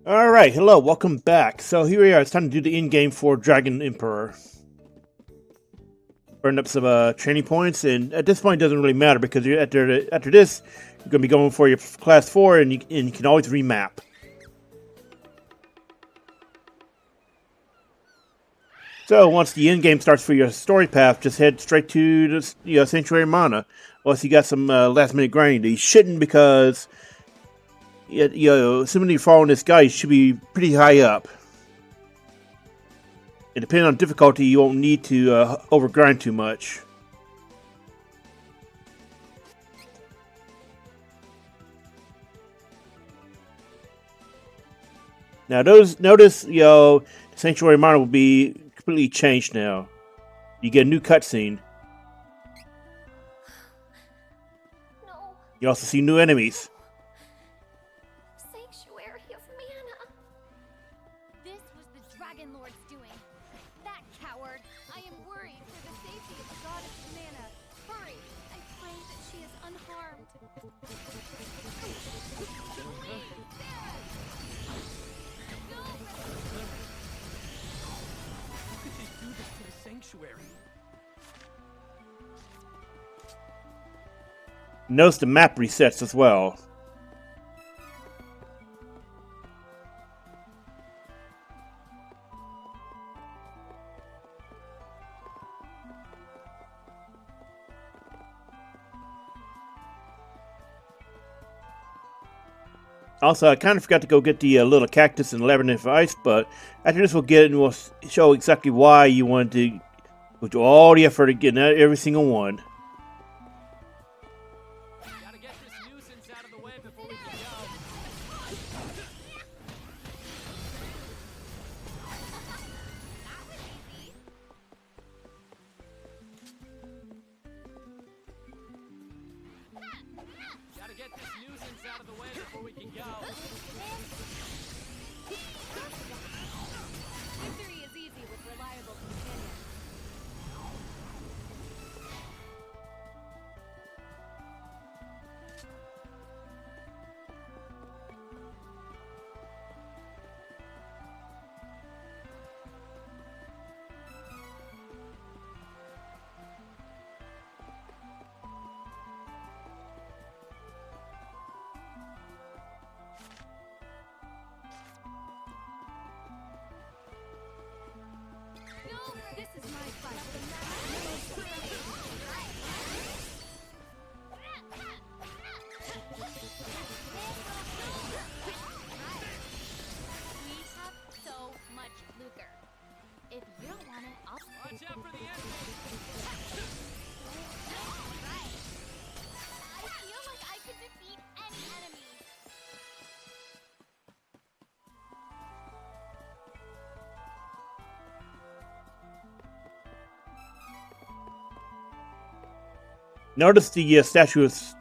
Alright, hello, welcome back. So here we are, it's time to do the in-game for Dragon Emperor. Burn up some training points, and at this point it doesn't really matter because after this, you're going to be going for your class 4 and you can always remap. So once the in-game starts for your story path, just head straight to the Sanctuary Mana. Unless you got some last-minute grinding. You shouldn't because assuming you're following this guy, you should be pretty high up. And depending on difficulty, you won't need to overgrind too much. Now, notice, Sanctuary Mana will be completely changed now. You get a new cutscene. No. You also see new enemies. Sanctuary of Mana. This was the Dragon Lord's doing. That coward. I am worried for the safety of the goddess of Mana. Hurry. I pray that she is unharmed. How could they do this to the sanctuary? Notice the map resets as well. Also, I kind of forgot to go get the Little Cactus and Labyrinth of Ice, but after this we'll get it and we'll show exactly why you wanted to go through all the effort of getting every single one. Gotta get this nuisance out of the way before we can go. Gotta get this nuisance out of the way before we can go. Victory is easy with reliable companions. No, this is my fight. We have so much lucre. If you don't want it, I'll. Watch out for the enemy. I feel like I could defeat any enemy. Notice the statue is...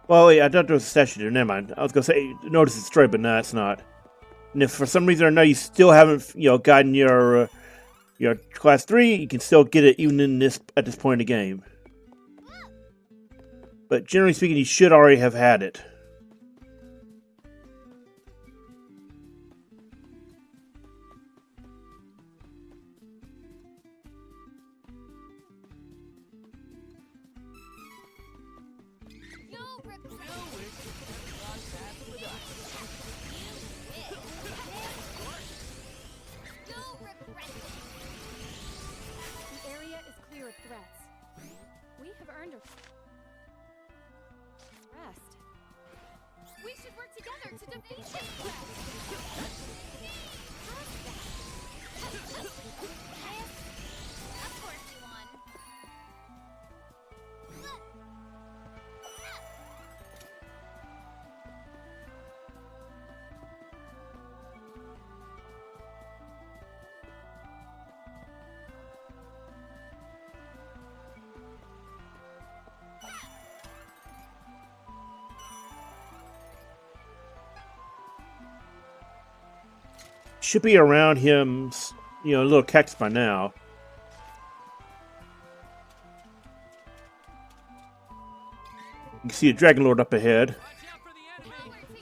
Well, wait, I thought there was a statue there. Never mind. I was going to say, notice it's destroyed, but no, it's not. And if for some reason or another you still haven't, gotten your class 3, you can still get it even at this point in the game. But generally speaking, you should already have had it. No regret. No regret. The area is clear of threats. We have earned a rest. We should work together to defeat this threat. Of course you won. Should be around him, Little Cactus by now. You can see a Dragon Lord up ahead. Watch out for the enemy.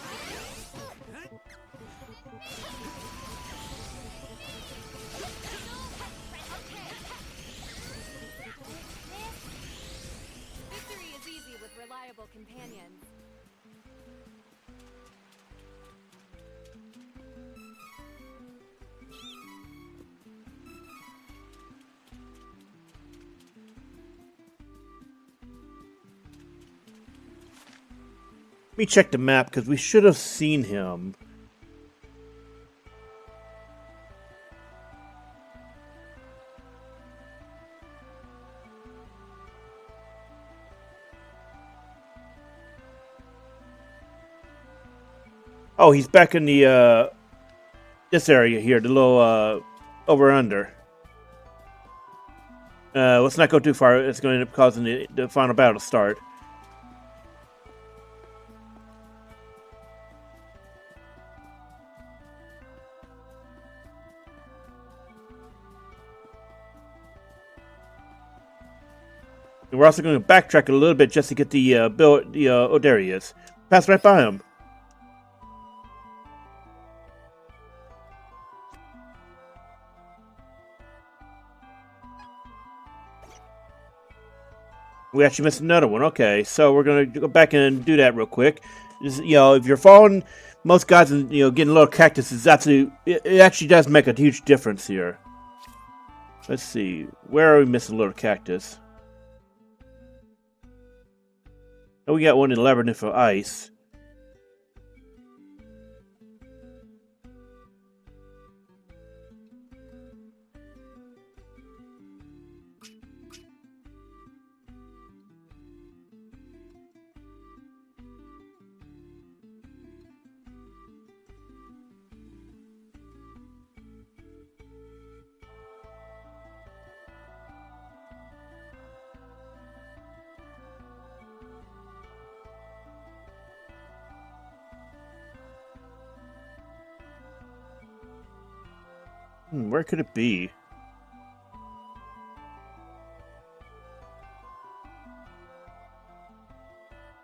me check the map because we should have seen him. Oh, he's back in the this area here, the little over under. Let's not go too far. It's going to end up causing the final battle to start. And we're also going to backtrack a little bit just to get the build. Oh, there he is. Pass right by him. We actually missed another one. Okay, so we're gonna go back and do that real quick. Just, if you're following most guys and getting little cactuses, it actually does make a huge difference here. Let's see, where are we missing a little cactus? Oh, we got one in Labyrinth of Ice. Where could it be?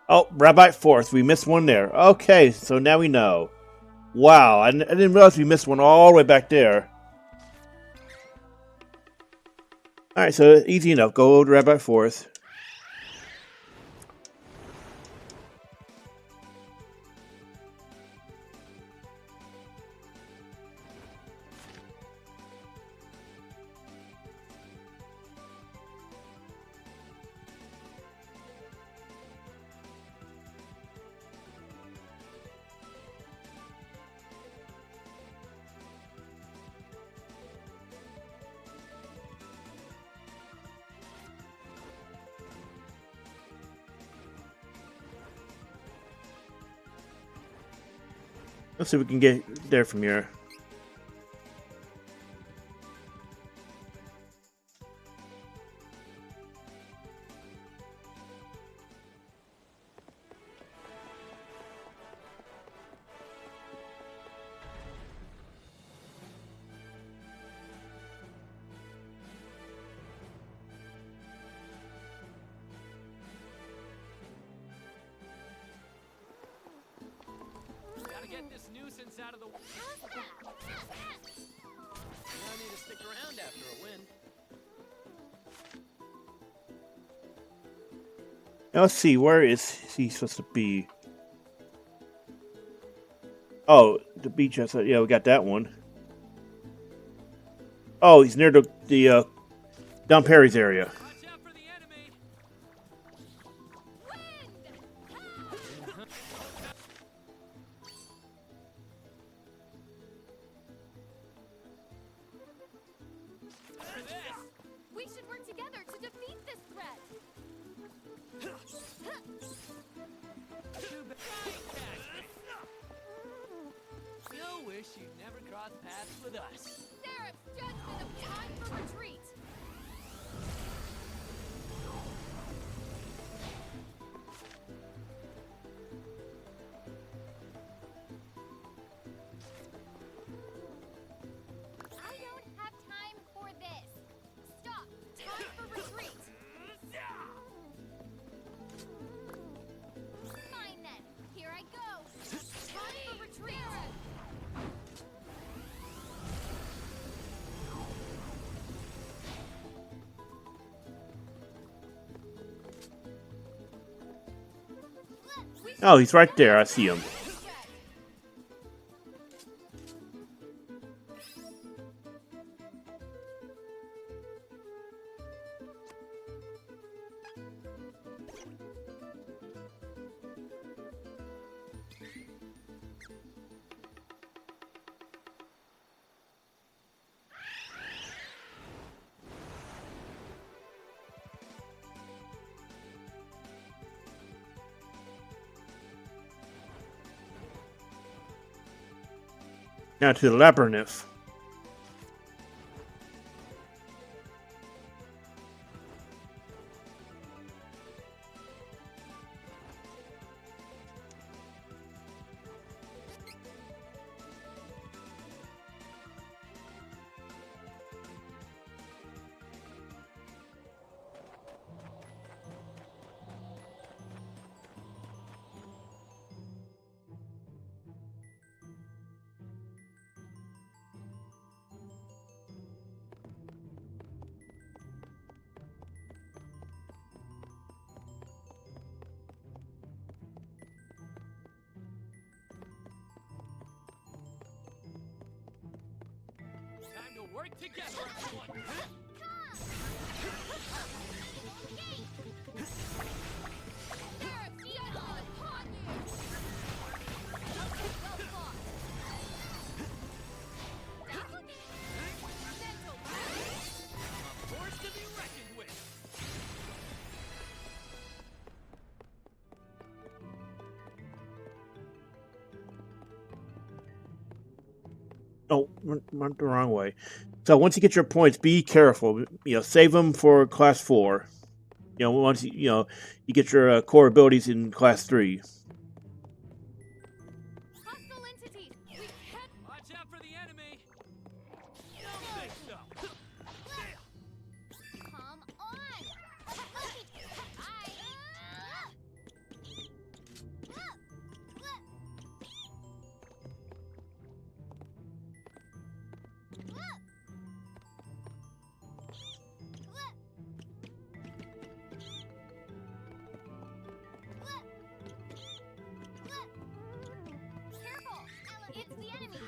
Oh, Rabbi Fourth. We missed one there. Okay, so now we know. Wow, I didn't realize we missed one all the way back there. Alright, so easy enough. Go to Rabbi Fourth. Let's see if we can get there from here. Gotta get this nuisance out of the way. I need to stick around after a win. Now let's see, where is he supposed to be? Oh, the beach. Yeah, we got that one. Oh, he's near the Don Perry's area. Watch out for the enemy. We should work together to defeat this threat. Still wish you'd never crossed paths with us. Seraph's judgment of time for retreat. I don't have time for this. Stop. Time for retreat. Fine then. Here I go. Time for retreat. Oh, he's right there. I see him. Now to the labyrinth. Time to work together, everyone. A force to be reckoned with. Oh, went the wrong way. So once you get your points, be careful. Save them for class 4. Once you get your core abilities in class 3. Hostile entities. We can't. Watch out for the enemy. Don't think so. Come on. Careful. It's the enemy.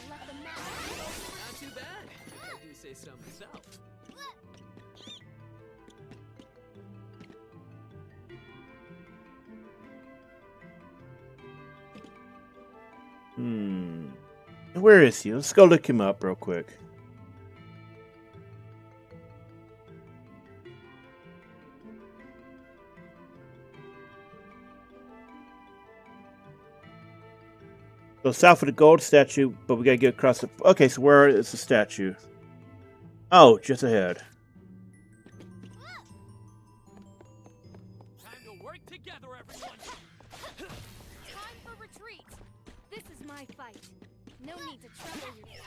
Let them know. Not too bad. I do say so myself. Where is he? Let's go look him up real quick. So south of the gold statue, but we gotta get across the... Okay, so where is the statue? Oh, just ahead. Time to work together, everyone. Time for retreat. This is my fight. No need to trouble you.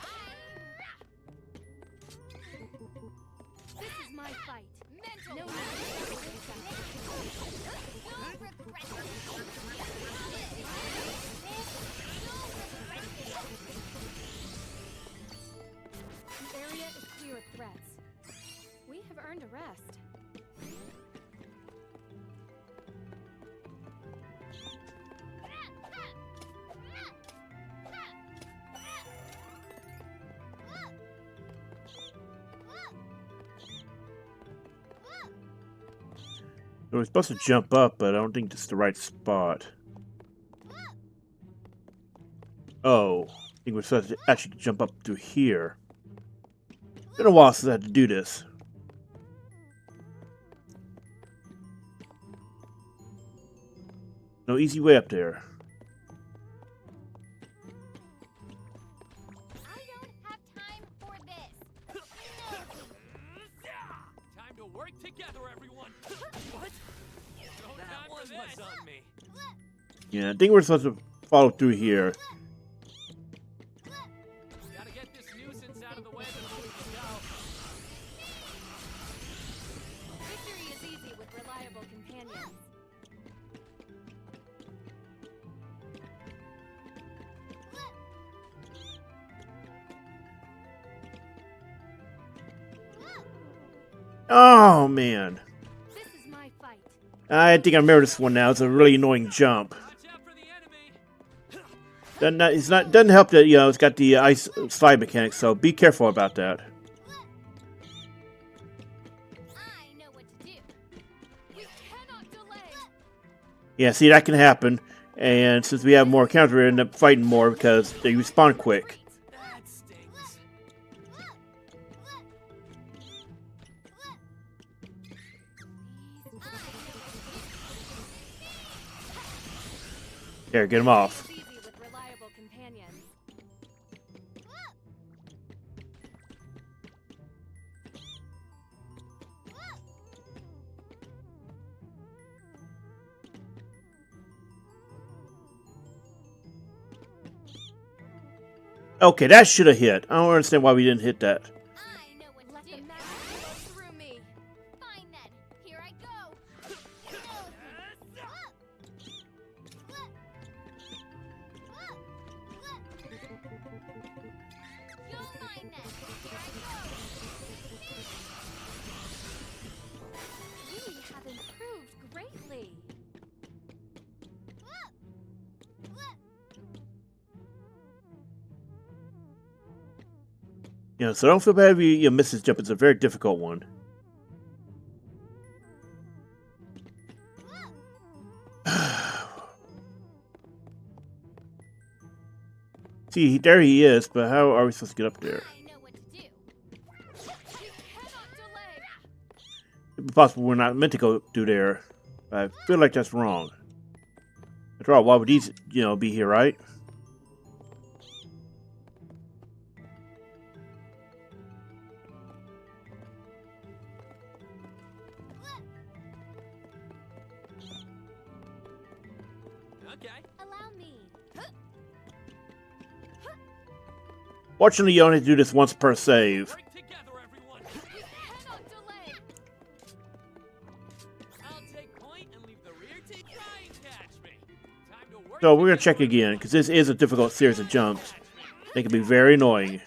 This is my fight. No need to trouble The area is clear of threats. We have earned a rest. We're supposed to jump up, but I don't think this is the right spot. Oh, I think we're supposed to actually jump up through here. It's been a while since I had to do this. No easy way up there. I don't have time for this. Time to work together, everyone. What? No That time one for this. was on me. Yeah, I think we're supposed to follow through here. Gotta get this nuisance out of the way before we go. Victory is easy with reliable companions. Oh, man. This is my fight. I think I remember this one now. It's a really annoying jump. Watch out for the enemy. Doesn't help that, it's got the ice slide mechanics, so be careful about that. I know what to do. We cannot delay. Yeah, see, that can happen. And since we have more counter, we end up fighting more because they respawn quick. That stings. These eyes Here, get him off. It's easy with reliable companions. Okay, that should have hit. I don't understand why we didn't hit that. I know what let the magic flow through me. Fine then, here I go. You'll find then. Here I go. We have improved greatly. You know, so don't feel bad if you miss this jump. It's a very difficult one. See, there he is, but how are we supposed to get up there? I know what to do. You cannot delay. It's possible we're not meant to go through there. I feel like that's wrong. After all, why would these, be here, right? Okay. Allow me. Fortunately, you only do this once per save. Break together, everyone. You cannot delay. I'll take point and leave the rear team try and catch me. Time to work. So we're going to check again, because this is a difficult series of jumps. They can be very annoying.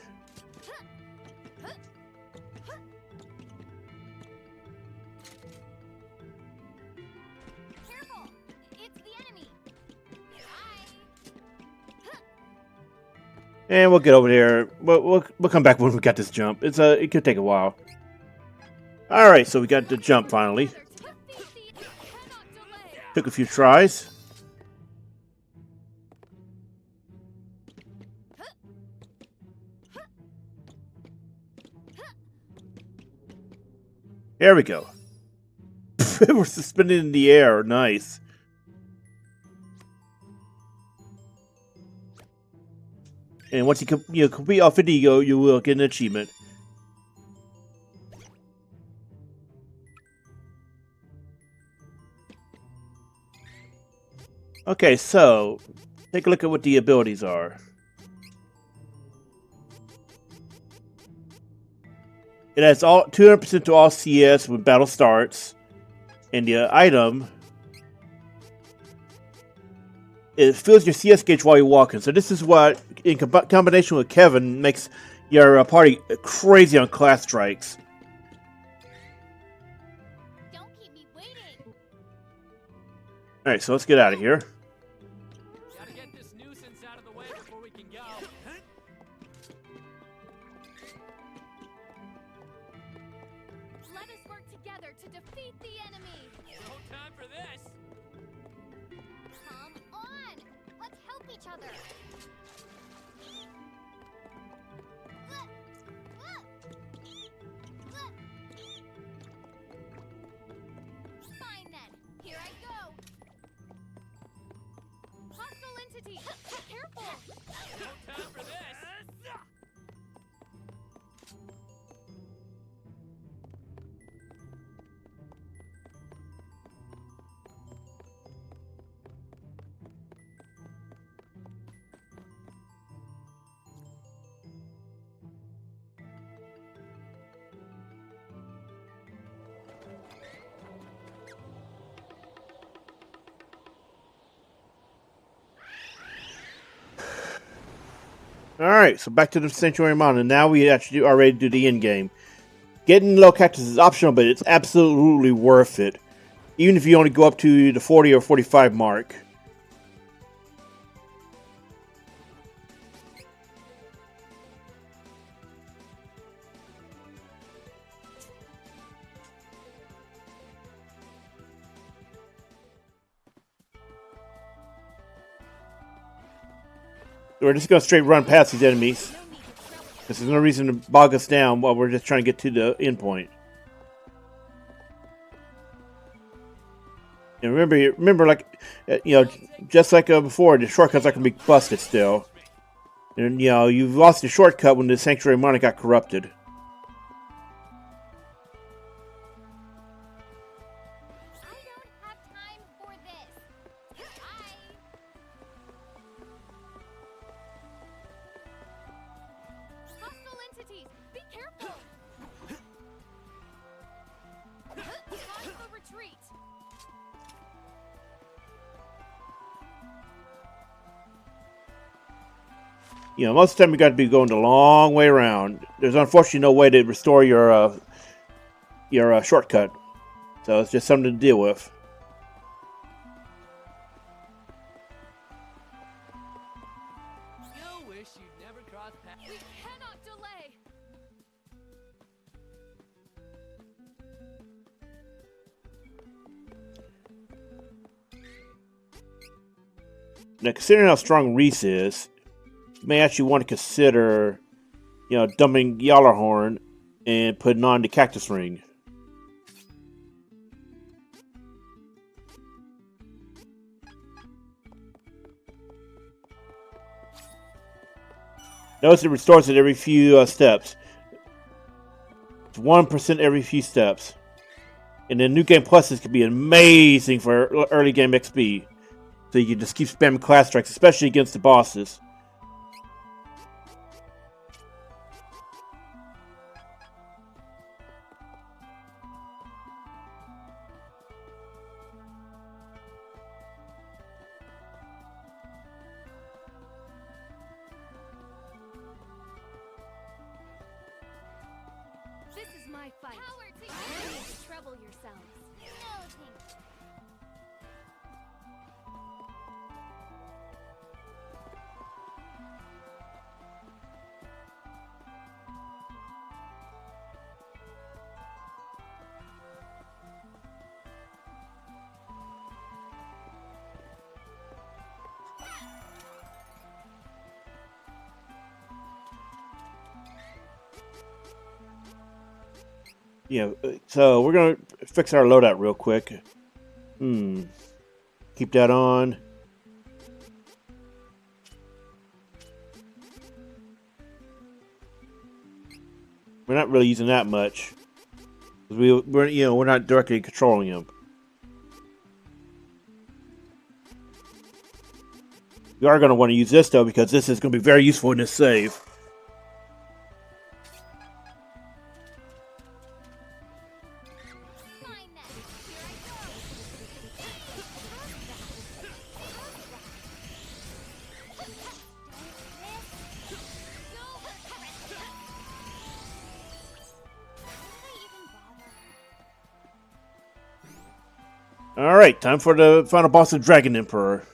Careful. It's the enemy. And we'll get over there. We'll come back when we got this jump. It could take a while. All right, so we got the jump finally. Took a few tries. There we go. We're suspended in the air. Nice. And once you complete all 50, you will get an achievement. Okay, so take a look at what the abilities are. It has all 200% to all CS when battle starts, and the item, it fills your CS gauge while you're walking. So this is what, in combination with Kevin, makes your party crazy on class strikes. Don't keep me waiting. All right, so let's get out of here. Gotta get this nuisance out of the way before we can go. Let us work together to defeat the enemy. No time for this. Come on. Let's help each other. Fine then. Here I go. Hostile entity. Careful. No time for this. Alright, so back to the Sanctuary Mountain. Now we actually are ready to do the end game. Getting Lil Cactus is optional, but it's absolutely worth it. Even if you only go up to the 40 or 45 mark. We're just going to straight run past these enemies. Because there's no reason to bog us down while we're just trying to get to the end point. And remember, like just like before, the shortcuts are gonna be busted still. And you've lost the shortcut when the Sanctuary Monarch got corrupted. I don't have time for this. Hostile entities, be careful. Launch the retreat. Most of the time you got to be going the long way around. There's unfortunately no way to restore your shortcut, so it's just something to deal with. Still wish you'd never crossed paths. We cannot delay. Now, considering how strong Riesz is, you may actually want to consider, dumping Yallarhorn and putting on the Cactus Ring. Notice it restores it every few steps. It's 1% every few steps. And then New Game Pluses can be amazing for early game XP. So you can just keep spamming class strikes, especially against the bosses. This is my fight. Power to you. You need to trouble yourselves. No, thank you. So we're gonna fix our loadout real quick. Keep that on. We're not really using that much. We're not directly controlling him. We are going to want to use this though because this is going to be very useful in this save. Alright, time for the final boss of Dragon Emperor.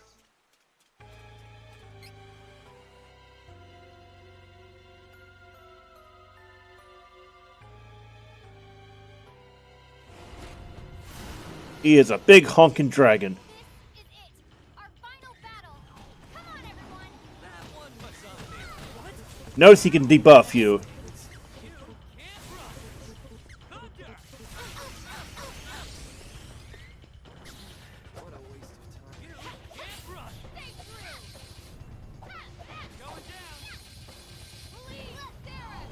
He is a big honking dragon. This is it. Our final battle. Come on, everyone. That one was something. What? Notice he can debuff you. You can't run. Thunder! What a waste of time. You can't run. Stay true. Going down. Please, Sarah.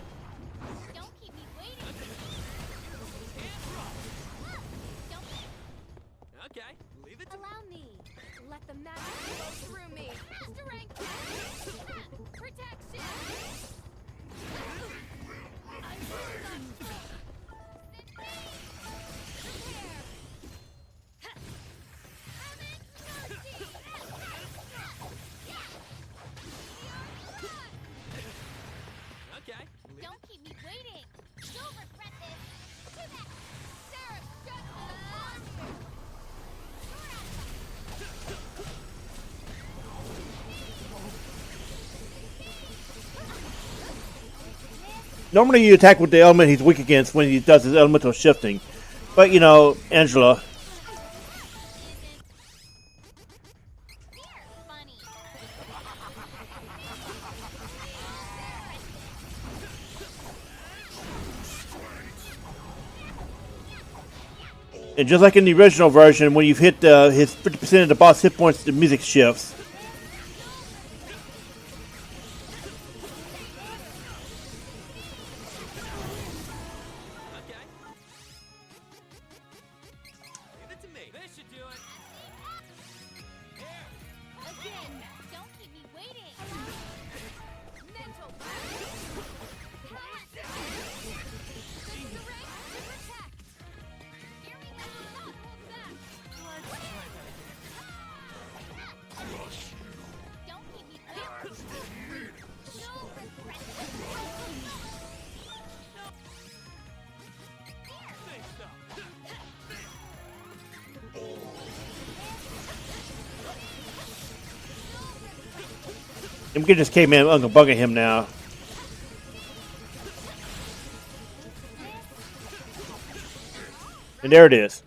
Don't keep me waiting. Can't run. Don't Okay, leave it to allow me. Let the magic flow through me. Master rank. Protection. I will not fail. Prepare. Okay, leave Don't keep me waiting. You'll regret this. To that. Sarah, shut up. Normally you attack with the element he's weak against when he does his elemental shifting. But Angela, Funny. And just like in the original version, when you've hit his 50% of the boss hit points, the music shifts. Okay. Give it to me. This should do it. Here. Again, don't keep me waiting. Mental blast. The strength to protect. Here we go. Not hold back. Don't keep me waiting. No regret. Think so. Mimiqueen just came in unga bunga him now. And there it is.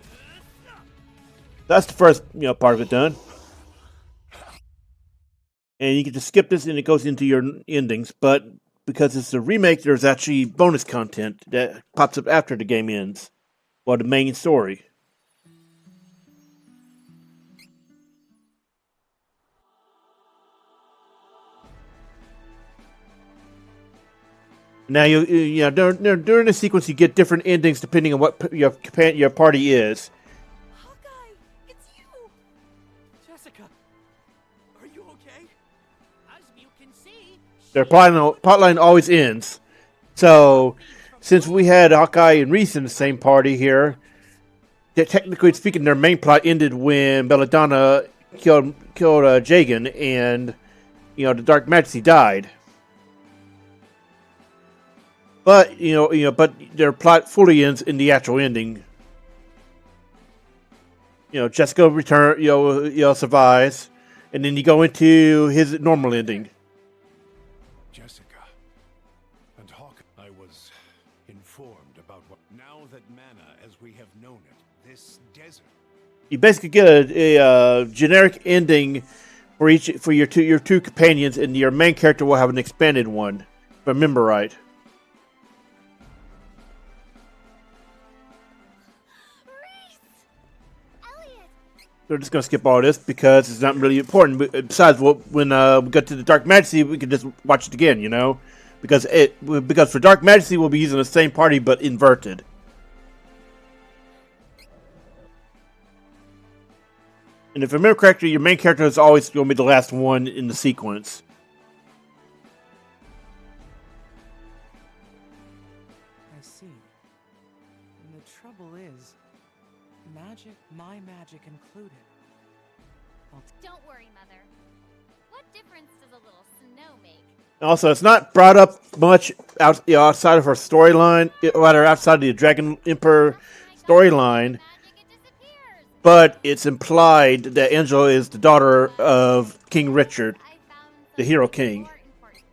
That's the first, part of it done. And you can just skip this and it goes into your endings, but because it's a remake, there's actually bonus content that pops up after the game ends. Well, the main story. Now during the sequence you get different endings depending on what your party is. Hawkeye, it's you. Jessica, are you okay? As you can see, Their plotline always ends. So, since we had Hawkeye and Riesz in the same party here, technically speaking, their main plot ended when Belladonna killed Jagan and the Dark Majesty died. But but their plot fully ends in the actual ending. Jessica survives, and then you go into his normal ending. Jessica and Hawkeye. I was informed about what. Now that mana, as we have known it, this desert. You basically get a generic ending for your two companions, and your main character will have an expanded one, if I remember right. We're just gonna skip all this because it's not really important. But besides, when we get to the Dark Majesty, we can just watch it again, because for Dark Majesty we'll be using the same party but inverted. And if I remember correctly, your main character is always going to be the last one in the sequence. I see. And the trouble is, my magic included. Don't worry, Mother. What difference does a little snow make? Also, it's not brought up much outside of her storyline, rather outside of the Dragon Emperor storyline, Magic, it disappears. but it's implied that Angela is the daughter of King Richard, I found the Hero something King. more important.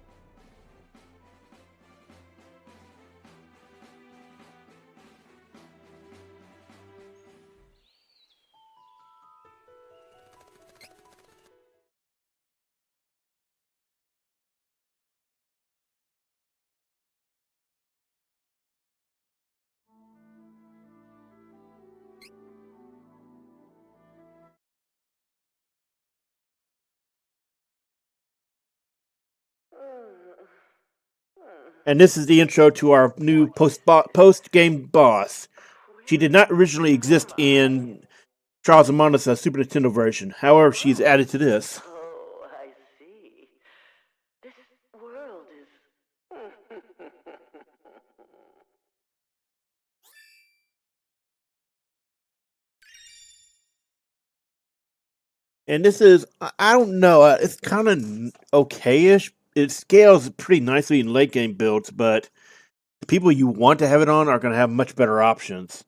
And this is the intro to our new post-game boss. She did not originally exist in Trials of Mana Super Nintendo version. However, she's added to this. Oh, I see. This world is. And this is, I don't know, it's kind of okay-ish. It scales pretty nicely in late game builds, but the people you want to have it on are going to have much better options.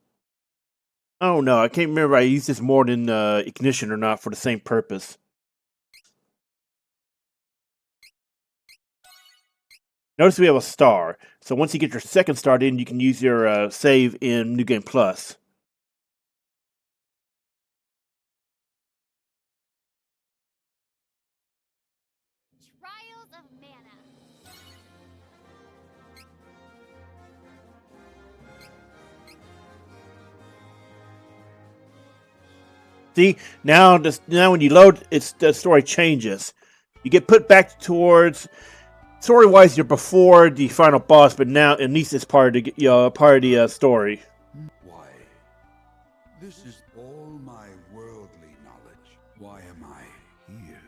I don't know, I can't remember if I used this more than Ignition or not for the same purpose. Notice we have a star, so once you get your second star in, you can use your save in New Game Plus. Trials of Mana. See, now when you load, the story changes. You get put back towards story-wise. You're before the final boss, but now Anise is part of the story. Why? This is all my worldly knowledge. Why am I here?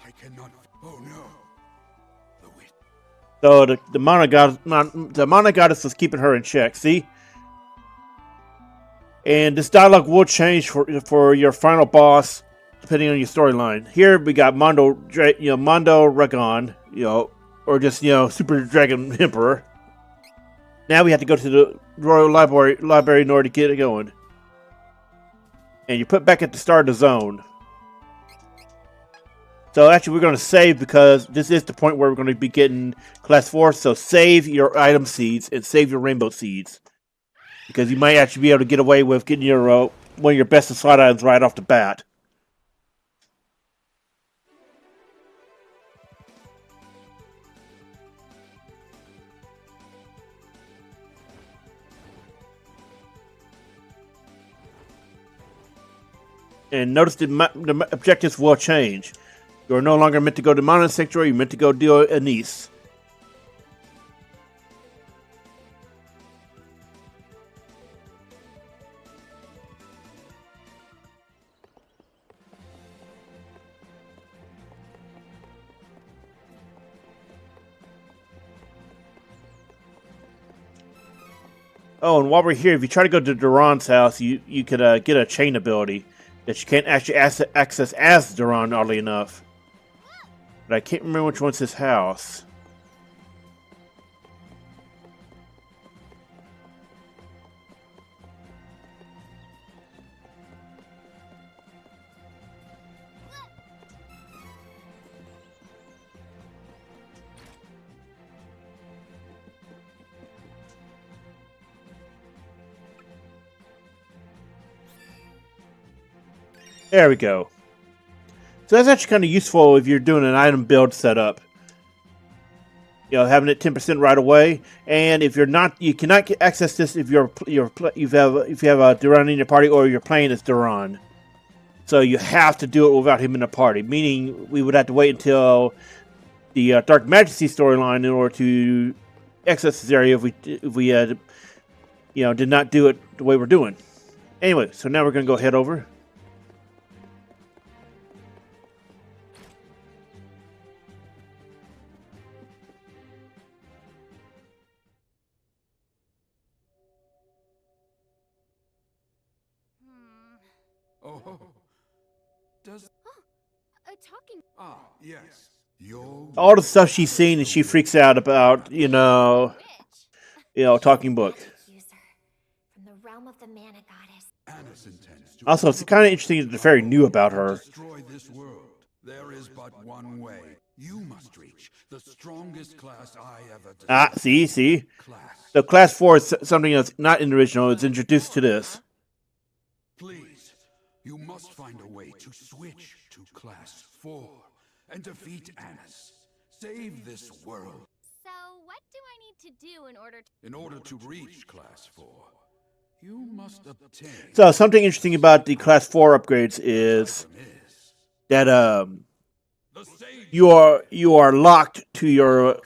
I cannot. Oh no! The witch. So the mana goddess was keeping her in check. See, and this dialogue will change for your final boss, depending on your storyline. Here we got Mondoragon, or just Super Dragon Emperor. Now we have to go to the Royal Library in order to get it going. And you're put back at the start of the zone. So actually we're going to save because this is the point where we're going to be getting Class 4. So save your item seeds and save your rainbow seeds. Because you might actually be able to get away with getting your one of your best slot items right off the bat. And notice the objectives will change. You're no longer meant to go to Mana Sanctuary, you're meant to go deal with Anise. Oh, and while we're here, if you try to go to Duran's house, you could get a chain ability that you can't actually access as Duran, oddly enough. But I can't remember which one's his house. There we go. So that's actually kind of useful if you're doing an item build setup. Having it 10% right away, and if you're not, you cannot access this if you have a Duran in your party or you're playing as Duran. So you have to do it without him in the party. Meaning we would have to wait until the Dark Majesty storyline in order to access this area if we had, did not do it the way we're doing. Anyway, so now we're gonna go head over. Oh, does A talking. yes. Your All the stuff she's seen and she freaks out about, Witch. talking book. User from the realm of the mana goddess. Anise intends to Also, it's kind of interesting that they're very new about her. destroy this world. There is but one way. You must reach the strongest class I ever designed. See? Class. So Class 4 is something that's not in the original, it's introduced to this. Please, you must find a way to switch to Class 4 and defeat Anise. Save this world. So, what do I need to do in order to. In order to reach Class 4, you must obtain. So something interesting about the Class 4 upgrades is that The sage you are locked to your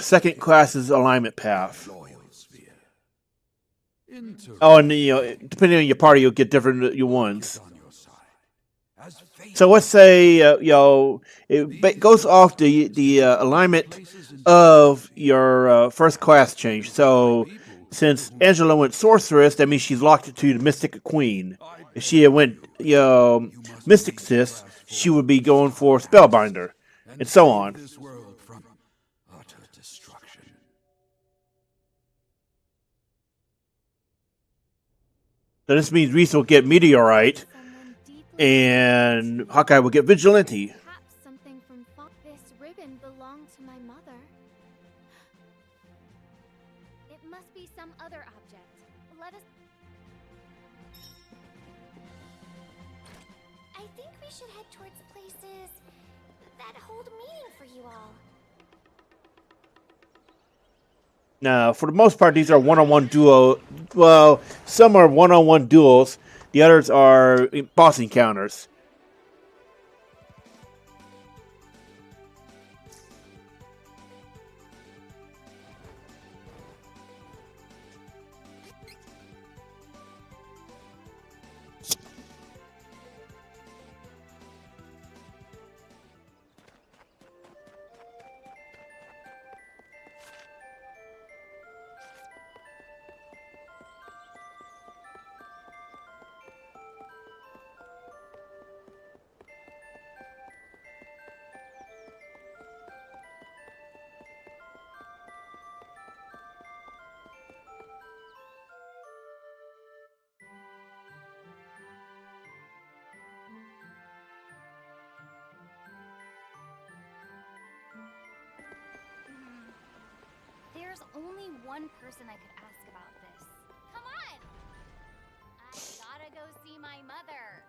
second class's alignment path. loyal sphere. Into Oh, and depending on your party, you'll get different ones. on your side. As fate So let's say it goes off the alignment of your first class change. So since Angela went sorceress, that means she's locked to the Mystic Queen. If she had went Mystic Sis, she would be going for Spellbinder, and so on. this world from utter destruction. So this means Riesz will get Meteorite, Someone deeply. and Hawkeye will get Vigilante. Perhaps something from this ribbon belonged to my mother. It must be some other object. Let us. I think we should head towards places that hold meaning for you all. Now, for the most part, these are one-on-one duo. Well, some are one-on-one duels. The others are boss encounters. There's only one person I could ask about this. Come on! I gotta go see my mother.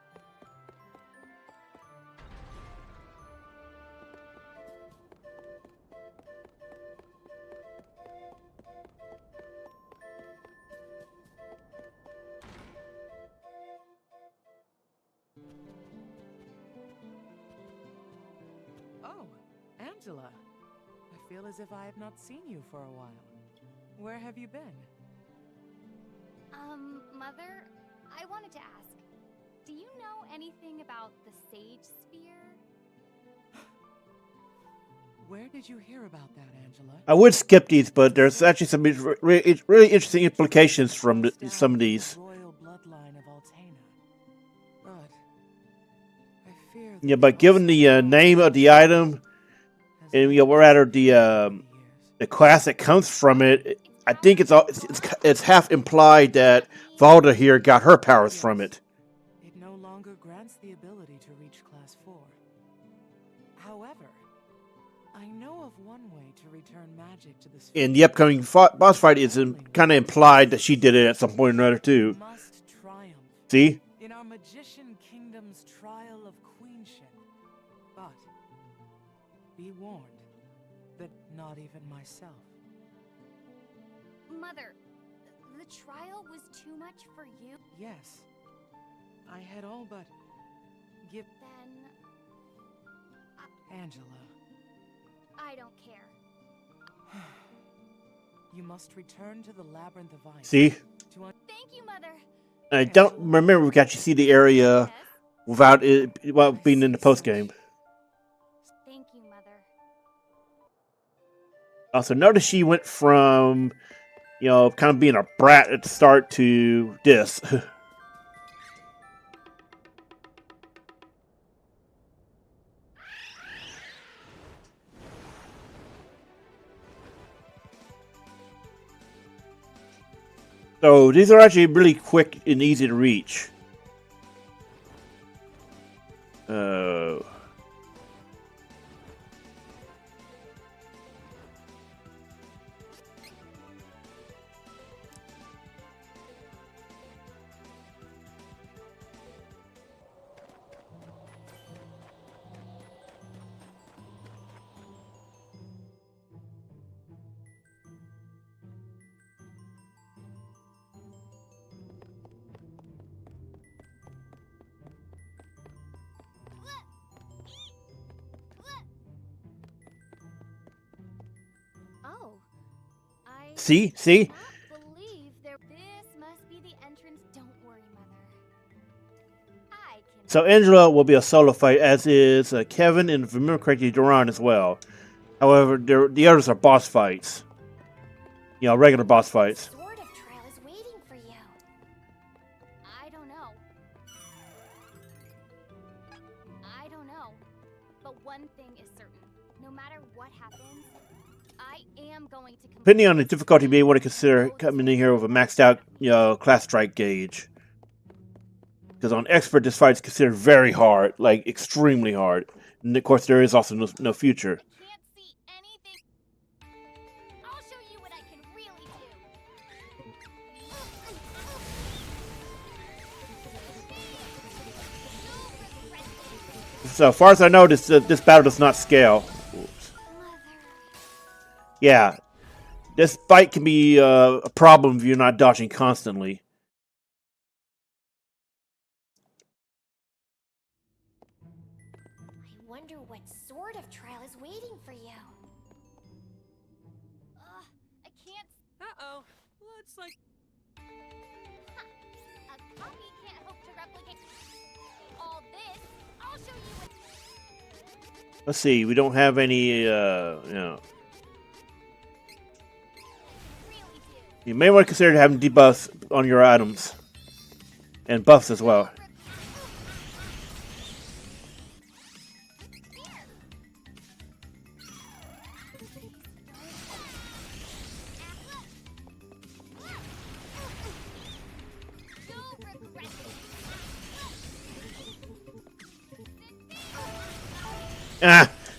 Oh, Angela. I feel as if I have not seen you for a while. Where have you been? Mother, I wanted to ask, do you know anything about the Sage Sphere? Where did you hear about that, Angela? I would skip these, but there's actually some really interesting implications from some of these. The royal bloodline of Altena. But I fear Yeah, but given the name of the item, and we're at the class that comes from it, I think it's half implied that Valda here got her powers from it. It no longer grants the ability to reach Class 4. However, I know of one way to return magic to the sphere. In the upcoming boss fight, it's kind of implied that she did it at some point or another too. Must triumph See? in our magician kingdom's trial of queenship. But be warned that not even myself. Mother, the trial was too much for you? Yes, I had all but give Then Angela. I don't care. You must return to the labyrinth of ice. See? Thank you, Mother. I don't remember we got to see the area Yes? without being in the post game. Thank you, Mother. Also, notice she went from, kind of being a brat at the start to this. So these are actually really quick and easy to reach. Oh, I See? cannot believe this must be the entrance. Don't worry, Mother. I can. So Angela will be a solo fight, as is Kevin and, if I remember correctly, Duran as well. However, the others are boss fights. Regular boss fights. Sort of trial is waiting for you. I don't know. But one thing is certain. No matter what happens, I am going to Depending on the difficulty, you may want to consider coming in here with a maxed out, class strike gauge. Because on expert, this fight is considered very hard, like extremely hard. And of course, there is also no future. Can't see anything. I'll show you what I can really do. So far as I know, this battle does not scale. Oops. Yeah, this fight can be a problem if you're not dodging constantly. wonder what sort of trial is waiting for you. I can't. Uh-oh. Looks like... A copy can't hope to replicate all this. I'll show you what. Let's see. We don't have any. You know. Really do. You may want to consider having debuffs on your items and buffs as well.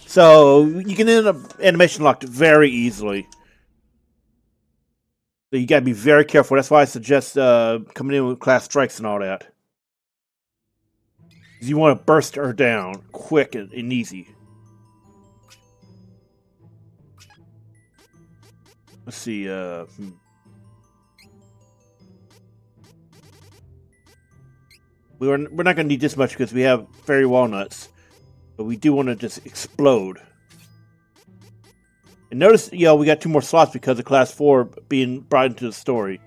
So you can end up animation locked very easily. So you gotta be very careful. That's why I suggest coming in with class strikes and all that. 'Cause you want to burst her down quick and easy. Let's see. We're not gonna need this much because we have fairy walnuts. But we do want to just explode. And notice, you know, we got 2 more slots because of Class 4 being brought into the story.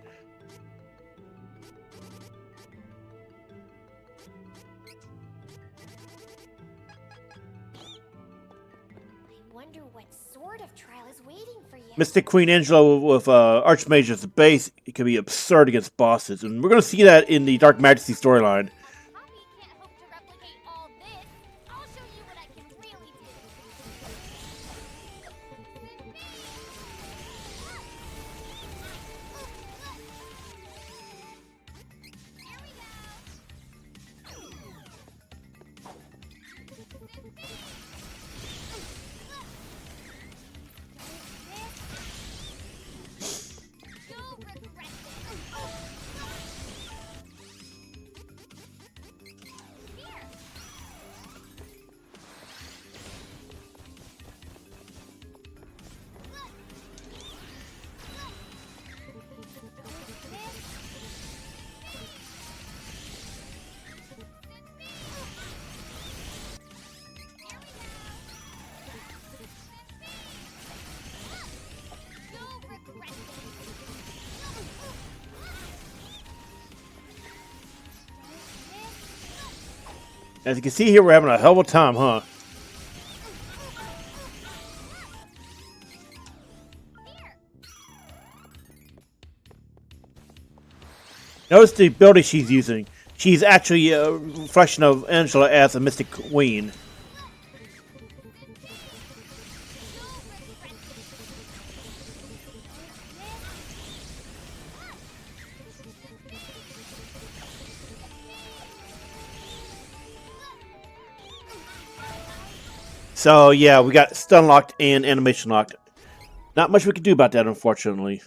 I wonder what sort of trial is waiting for you. Mystic Queen Angela with Archmage as the base, it can be absurd against bosses. And we're going to see that in the Dark Majesty storyline. Copy can't hope to replicate all this. I'll show you what I can really do. Here we go. You'll regret it. Here. You'll regret it. As you can see here, we're having a hell of a time, huh? Notice the ability she's using. She's actually a reflection of Angela as a Mystic Queen. So yeah, we got stun locked and animation locked. Not much we can do about that, unfortunately.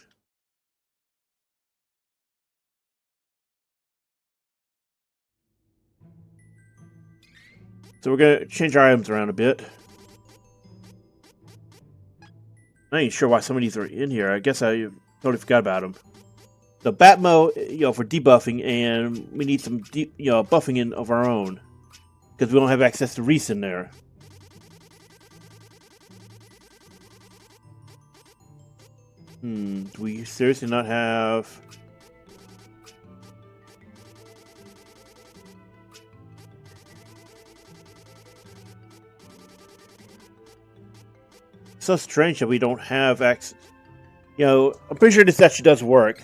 So we're gonna change our items around a bit. I ain't sure why some of these are in here. I guess I totally forgot about them. The Batmo, you know, for debuffing, and we need some buffing in of our own because we don't have access to Riesz in there. Do we seriously not have? So strange that we don't have access. You know, I'm pretty sure this actually does work.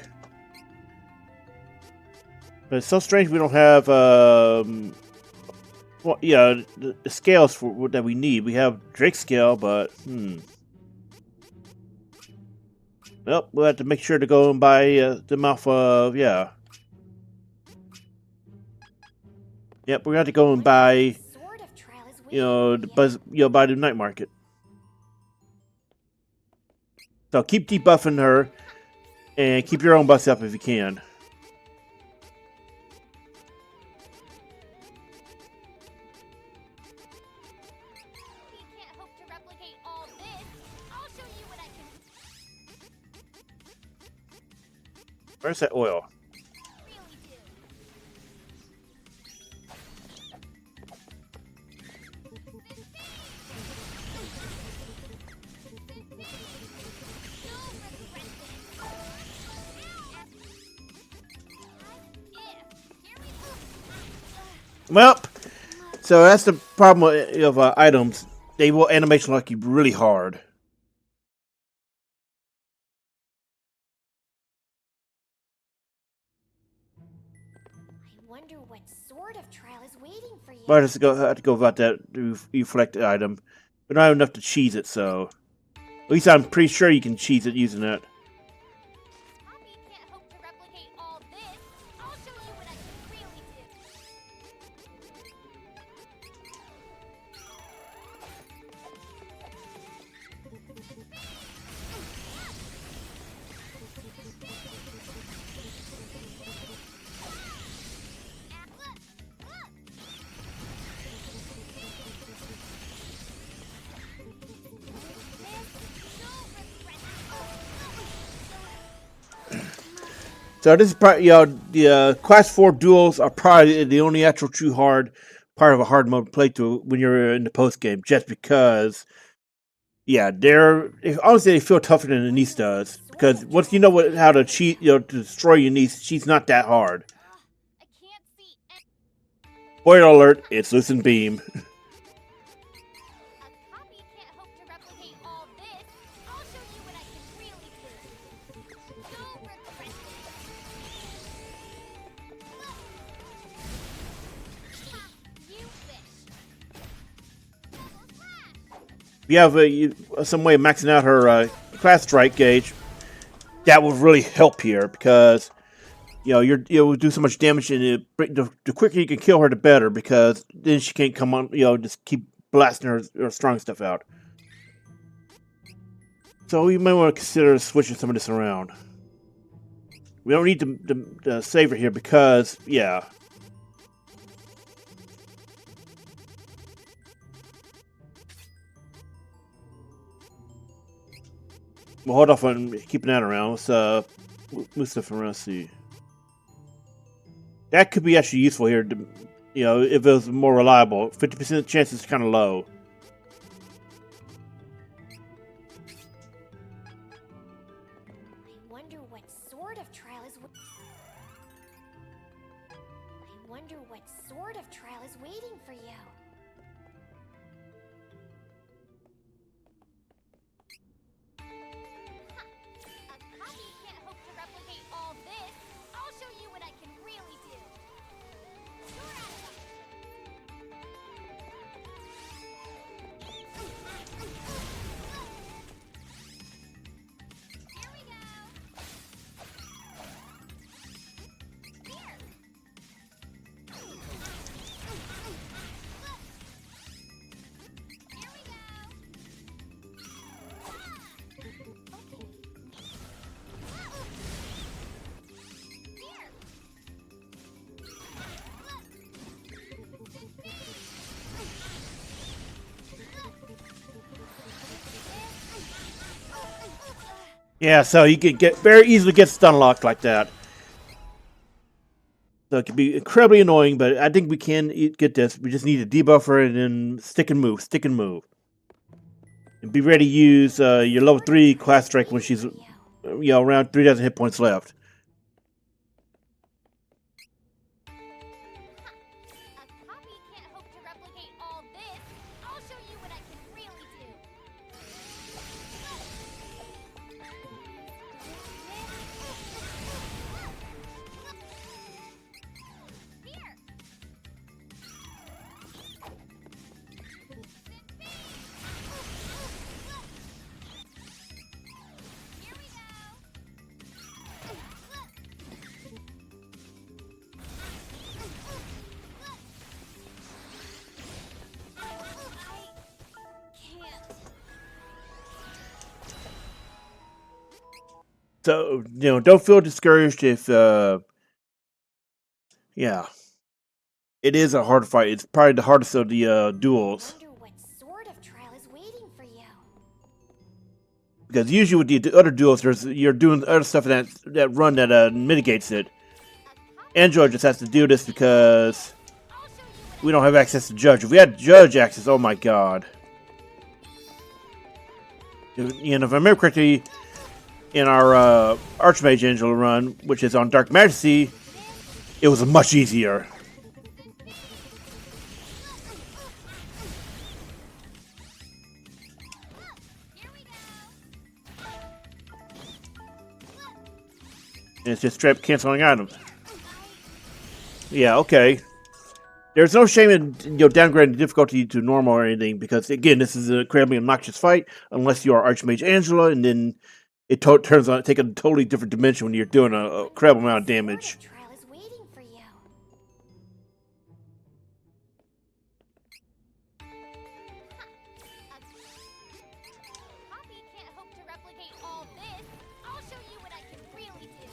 But it's so strange we don't have, well, yeah, the scales for that we need. We have Drake scale, but, Well, we'll have to make sure to go and buy them off of, yeah. Yep, we're going to have to go and buy, buy the night market. So keep debuffing her, and keep your own buffs up if you can. You can't hope to replicate all this. I'll show you what I can Where's that oil? really do. Well, so that's the problem of items. They will animation lock you really hard. I wonder what sort of trial is waiting for you. But I have to go about that reflect item. But not enough to cheese it, so at least I'm pretty sure you can cheese it using that. Poppy can't hope to replicate all this. I'll show you what I can really do. So this is probably, the class 4 duels are probably the only actual true hard part of a hard mode playthrough when you're in the post game, just because, yeah, honestly they feel tougher than Anise does, because once you know how to cheat, to destroy Anise, she's not that hard. I can't see any. Spoiler alert, it's Lucen Beam. A copy can't hope to replicate all this. I'll show you what I can really do. You'll regret it. You wish. If you have some way of maxing out her class strike gauge, that will really help here, because you'll do so much damage, and the quicker you can kill her, the better, because then she can't come on, just keep blasting her strong stuff out. So you might want to consider switching some of this around. We don't need to save her here because, yeah. We'll hold off on keeping that around. Let's move stuff around. Let's see. That could be actually useful here. If it was more reliable. 50% chance is kind of low. I wonder what sort of trial is. I wonder what sort of trial is waiting for you. A copy can't hope to replicate all this. I'll show you what I can really do. You're out of Here we go. Here. Here we go. Yeah, so you can very easily get stun locked like that. So it can be incredibly annoying, but I think we can get this. We just need to debuff her and then stick and move. And be ready to use your level 3 class strike when she's around 3,000 hit points left. A copy can't hope to replicate all this. I'll show you what I can really do. Here. Here we go. So, don't feel discouraged if, yeah. It is a hard fight. It's probably the hardest of the duels. I wonder what sort of trial is waiting for you. Because usually with the other duels, you're doing other stuff that mitigates it. Android just has to do this because we don't have access to Judge. If we had Judge access, oh my god. If I remember correctly, in our Archmage Angel run, which is on Dark Majesty, it was much easier. And it's just straight up canceling items. Yeah, okay. There's no shame in downgrading the difficulty to normal or anything, because again, this is an incredibly obnoxious fight, unless you are Archmage Angela, and then it turns on take a totally different dimension when you're doing a incredible amount of damage. Trial is waiting for you. Poppy can't hope to replicate all this. I'll show you what I can really do.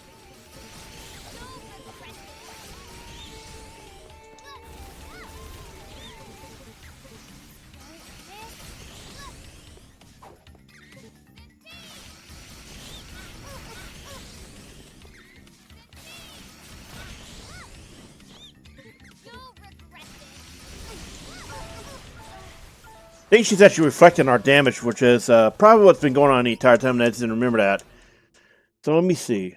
You'll regret I think she's actually reflecting our damage, which is probably what's been going on the entire time, and I just didn't remember that. So let me see.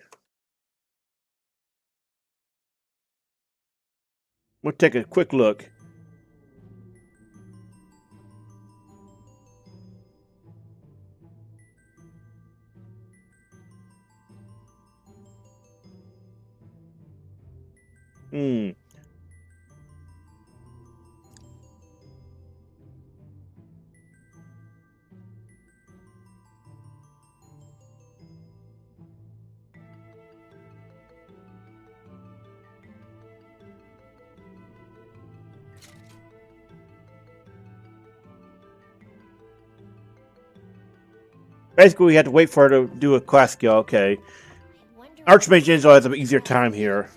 We'll take a quick look. Basically, we had to wait for her to do a class skill. Okay. Archmage Angela has an easier time here.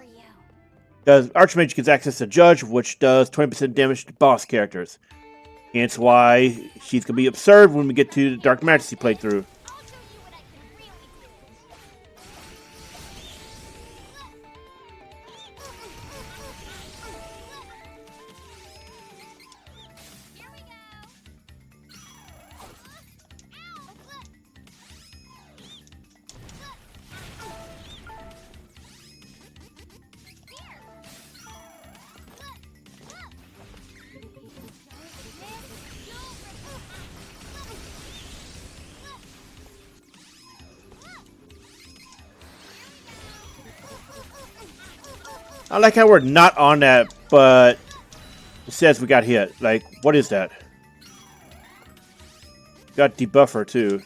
Because Archmage gets access to Judge, which does 20% damage to boss characters. Hence why she's going to be absurd when we get to the Dark Majesty playthrough. I like how we're not on that, but it says we got hit. Like, what is that? Got debuffer too.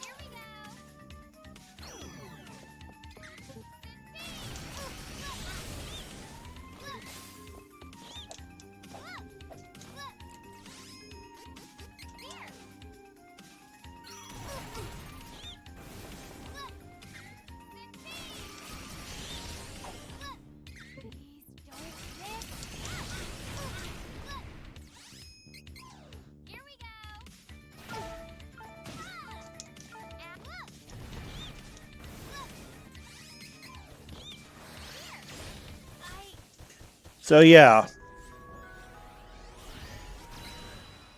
So yeah,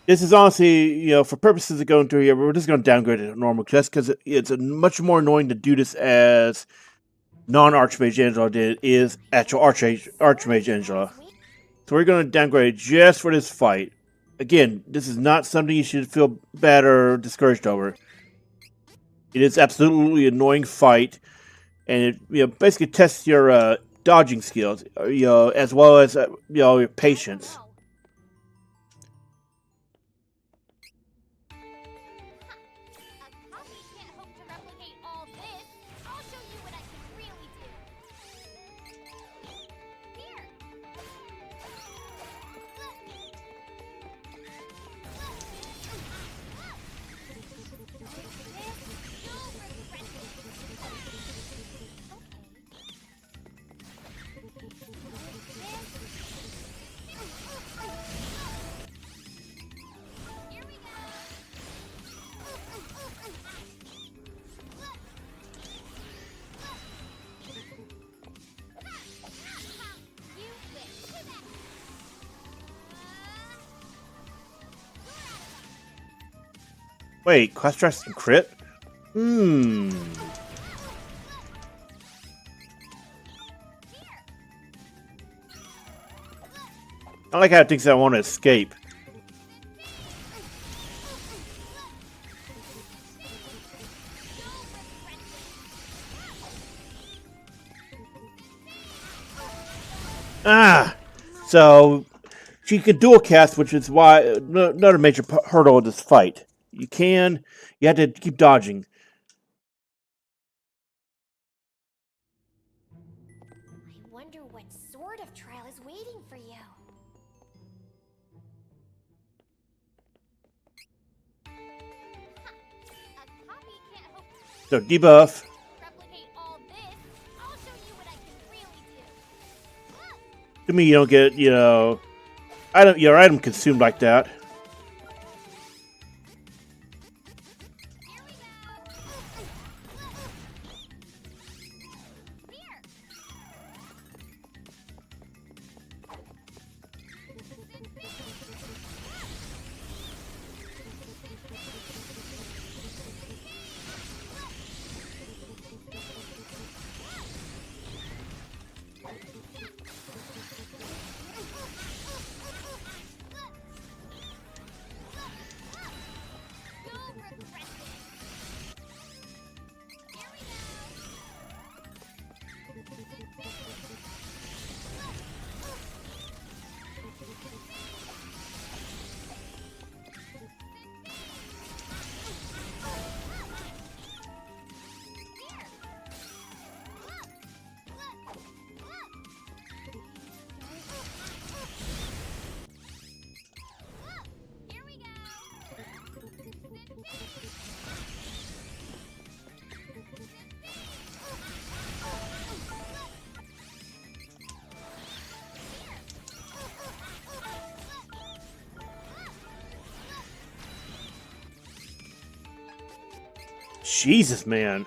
this is honestly, for purposes of going through here, we're just going to downgrade it to normal, just because it's much more annoying to do this as non-Archmage Angela did is actual Archmage Angela. So we're going to downgrade it just for this fight. Again, this is not something you should feel bad or discouraged over. It is absolutely an annoying fight, and it basically tests your dodging skills, as well as your patience. Wait, class stress and crit? I like how it thinks I want to escape. Ah! So, she can dual cast, which is why another major hurdle of this fight. You have to keep dodging. I wonder what sort of trial is waiting for you. A copy can't hope So, debuff. to replicate all this. I'll show you what I can really do. To me, you don't get, your item consumed like that. Here we go. Here. You'll regret this. Here we go. Here we go. Jesus, man.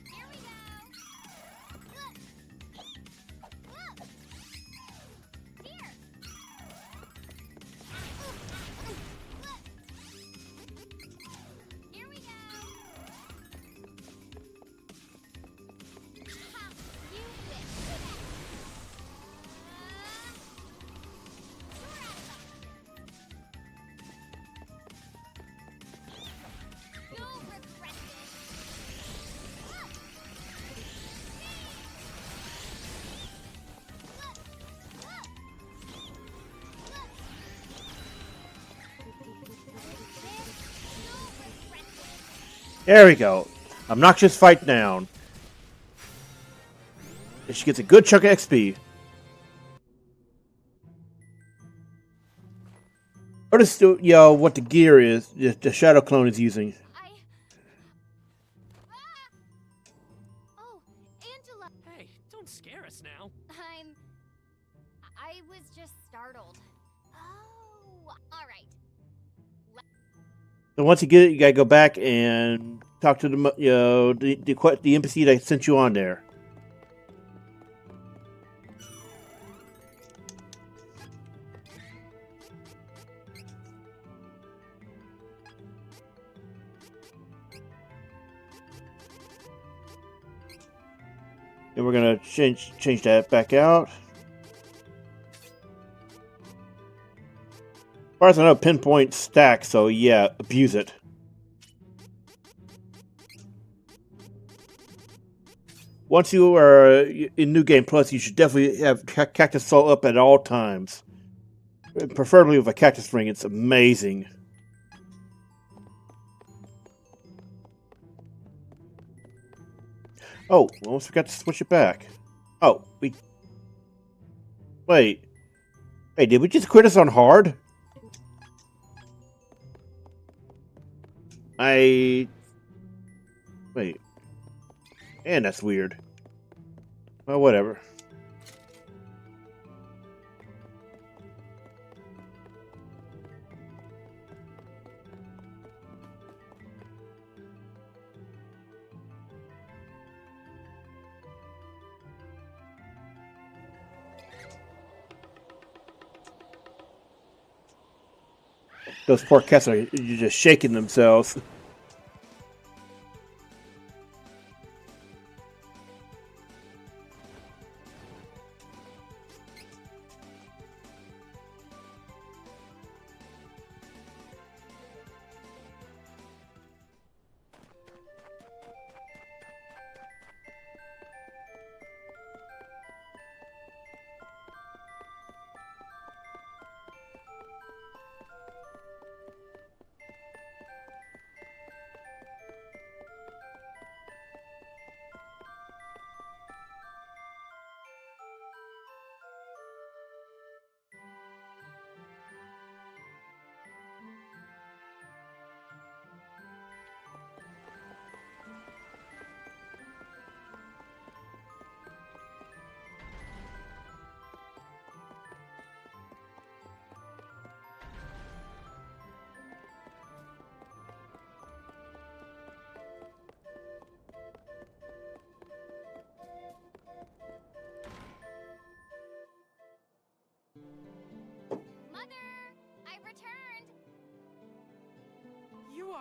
Here we go. Here. Here we go. Ha! You wish. You'll regret this. There we go. Obnoxious fight down. And she gets a good chunk of XP. Notice, what the gear is, the Shadow Clone is using. Oh, Angela. Hey, don't scare us now. I was just startled. Oh, all right. So once you get it, you gotta go back and talk to the NPC that sent you on there. And we're gonna change that back out. As far as I know, pinpoint stack, so yeah, abuse it. Once you are in New Game Plus, you should definitely have Cactus Soul up at all times. Preferably with a Cactus Ring, it's amazing. Oh, we almost forgot to switch it back. Oh, Wait. Hey, did we just quit us on hard? Wait. And that's weird. Well, whatever. Those poor cats are just shaking themselves.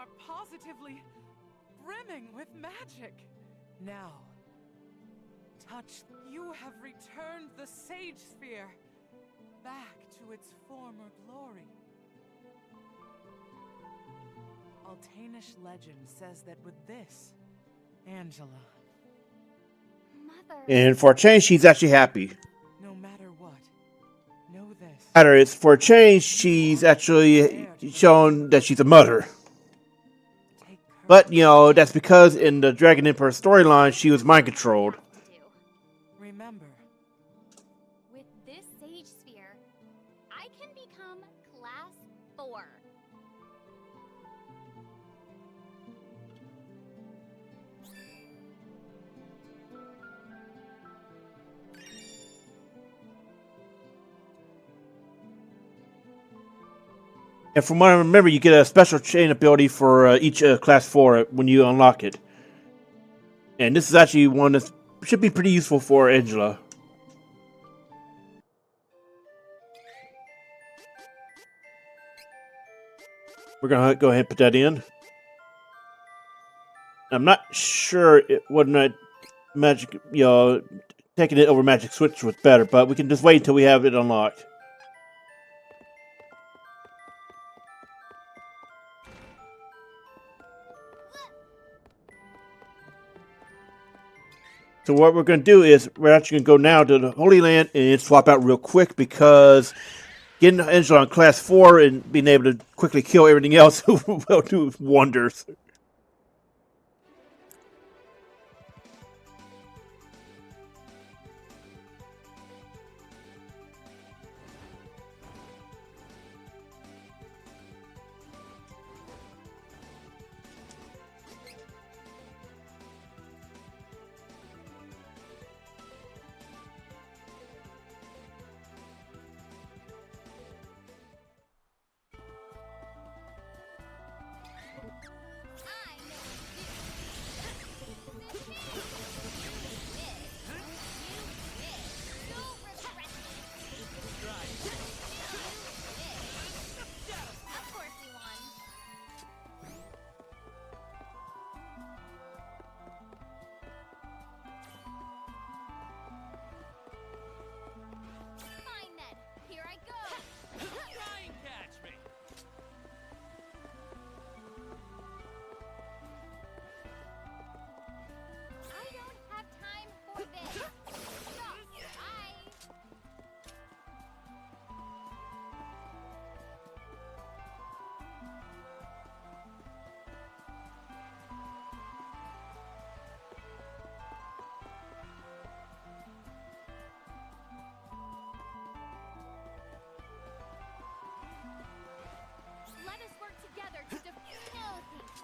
are positively brimming with magic. Now, touch. You have returned the Sage Sphere back to its former glory. Altanish legend says that with this, Angela, Mother. And for a change, she's actually happy. no matter what, know this. Matter is, for a change, she's actually shown that she's a mother. Take But, courage. you know, that's because in the Dragon Emperor storyline, she was mind controlled. Remember, With this Sage Sphere, I can become Class 4. And from what I remember, you get a special chain ability for each class 4 when you unlock it. And this is actually one that should be pretty useful for Angela. We're gonna go ahead and put that in. I'm not sure whether or not magic, you know, taking it over magic switch was better, but we can just wait until we have it unlocked. So what we're going to do is we're actually going to go now to the Holy Land and swap out real quick, because getting Angela on class 4 and being able to quickly kill everything else will do wonders. Of course we won. Fine then, here I go. Try and catch me. I don't have time for this. Stop. Let us work together to defeat. No, thank you.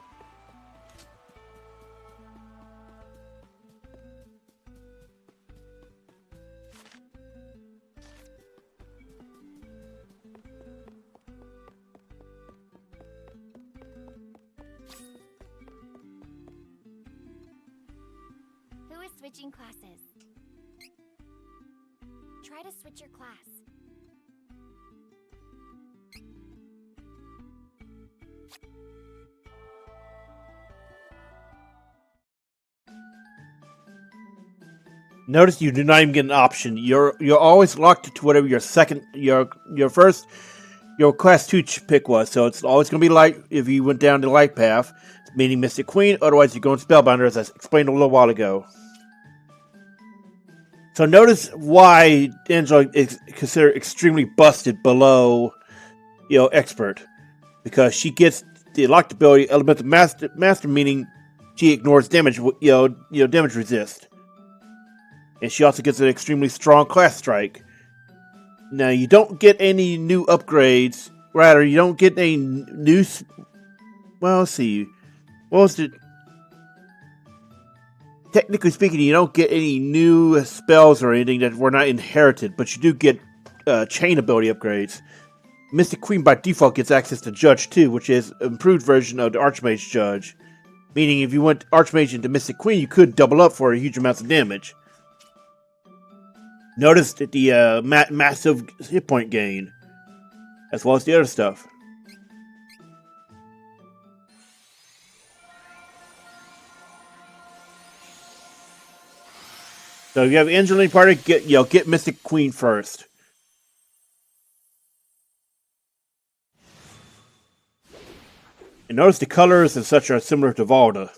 Who is switching classes? Try to switch your class. Notice you do not even get an option. You're always locked to whatever your first class 2 pick was. So it's always going to be light if you went down the light path, meaning Mimiqueen. Otherwise, you're going Spellbinder, as I explained a little while ago. So notice why Angela is considered extremely busted below, expert, because she gets the locked ability Elemental Master, meaning she ignores damage, damage resist. And she also gets an extremely strong class strike. Now, you don't get any new upgrades. Rather, you don't get any new... Well, let's see. What was it? Technically speaking, you don't get any new spells or anything that were not inherited, but you do get chain ability upgrades. Mimiqueen by default gets access to Judge 2, which is an improved version of the Archmage Judge. Meaning, if you went Archmage into Mimiqueen, you could double up for a huge amount of damage. Notice that the massive hit point gain, as well as the other stuff. So if you have Angelina party, get Mystic Queen first. And notice the colors and such are similar to Valda.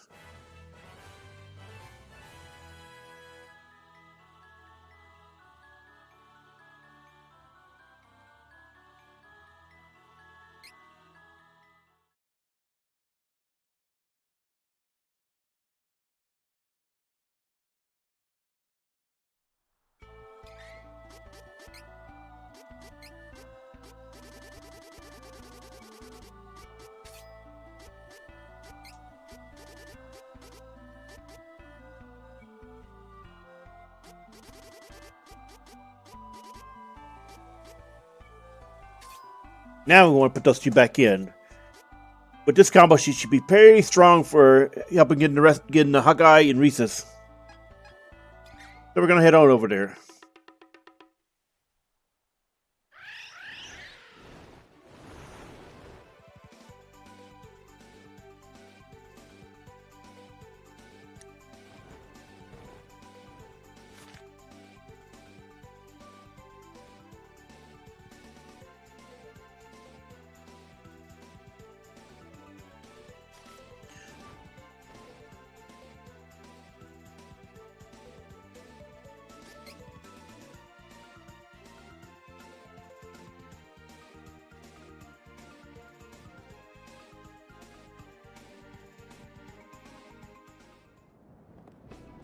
Now we want to put those two back in. With this combo, she should be very strong for helping getting the Hawkeye and Riesz. So we're gonna head on over there.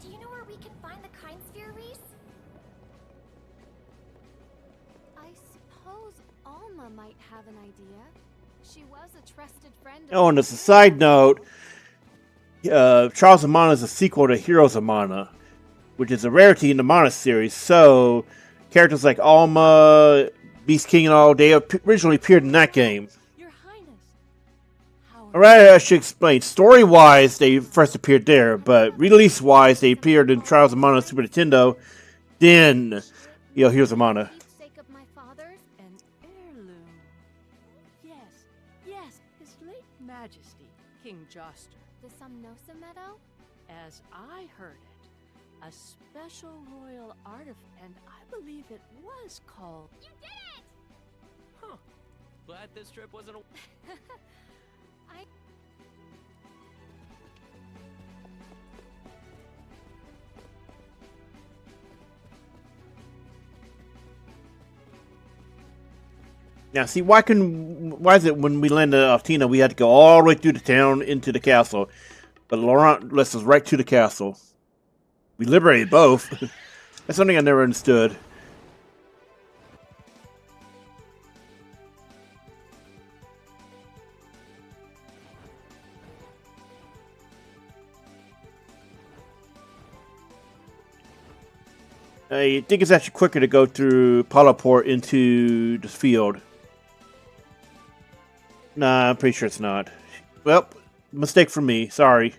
Do you know where we can find the kind sphere, Riesz? I suppose Alma might have an idea. She was a trusted friend of Oh, and as a side note, Trials of Mana is a sequel to Heroes of Mana, which is a rarity in the Mana series. So characters like Alma, Beast King, and all, they originally appeared in that game. Your Highness. How Alright, I should explain. Story-wise, they first appeared there, but release-wise, they appeared in Trials of Mana Super Nintendo. Then, Heroes of Mana. keepsake of my father's. An heirloom. Yes, His late Majesty, King Joster. The Sumnosa Meadow? As I heard it, a special royal artifact, and I believe it was called. You did it! Huh. Glad this trip wasn't a. Now, see, why is it when we landed off Tina, we had to go all the way through the town into the castle? But Laurent lets us right to the castle. We liberated both. That's something I never understood. I think it's actually quicker to go through Palaport into the field. Nah, I'm pretty sure it's not. Well, mistake from me. Sorry.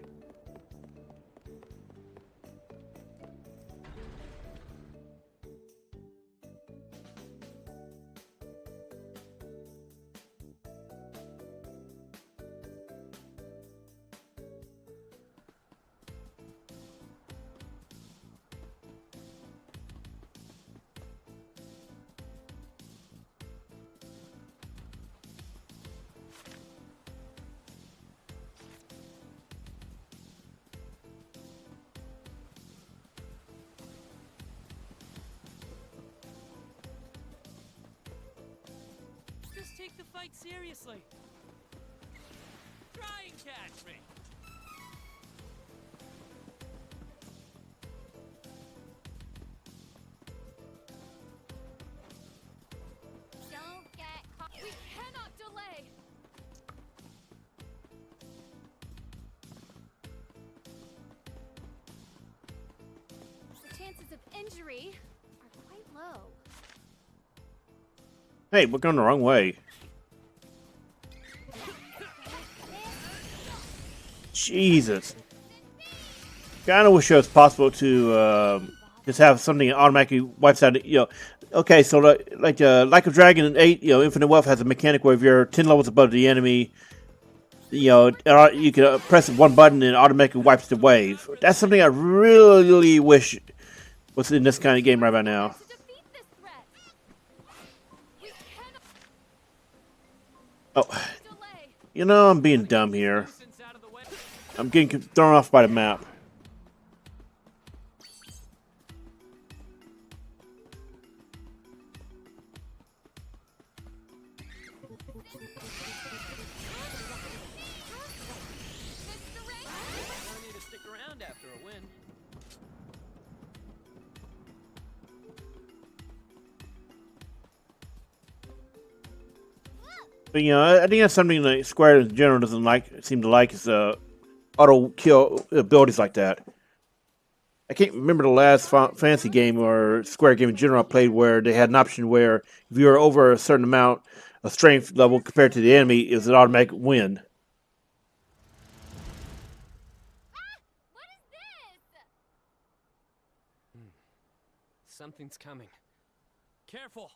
Just take the fight seriously. Try and catch me. Don't get caught. We cannot delay! The chances of injury are quite low. Hey, we're going the wrong way. Jesus. Kinda wish it was possible to just have something that automatically wipes out. Okay, so like a Dragon 8, Infinite Wealth has a mechanic where if you're 10 levels above the enemy, you can press one button and it automatically wipes the wave. That's something I really wish what's in this kind of game right about now. To defeat this threat. We cannot Oh, delay. you know, I'm being dumb here. Nuisance out of the way. I'm getting thrown off by the map. Mr. Ray. No need to stick around after a win. But you know, I think that's something that Square in general doesn't seem to like is auto kill abilities like that. I can't remember the last fantasy game or Square game in general I played where they had an option where if you were over a certain amount of strength level compared to the enemy, it was an automatic win. What is this? Something's coming. Careful.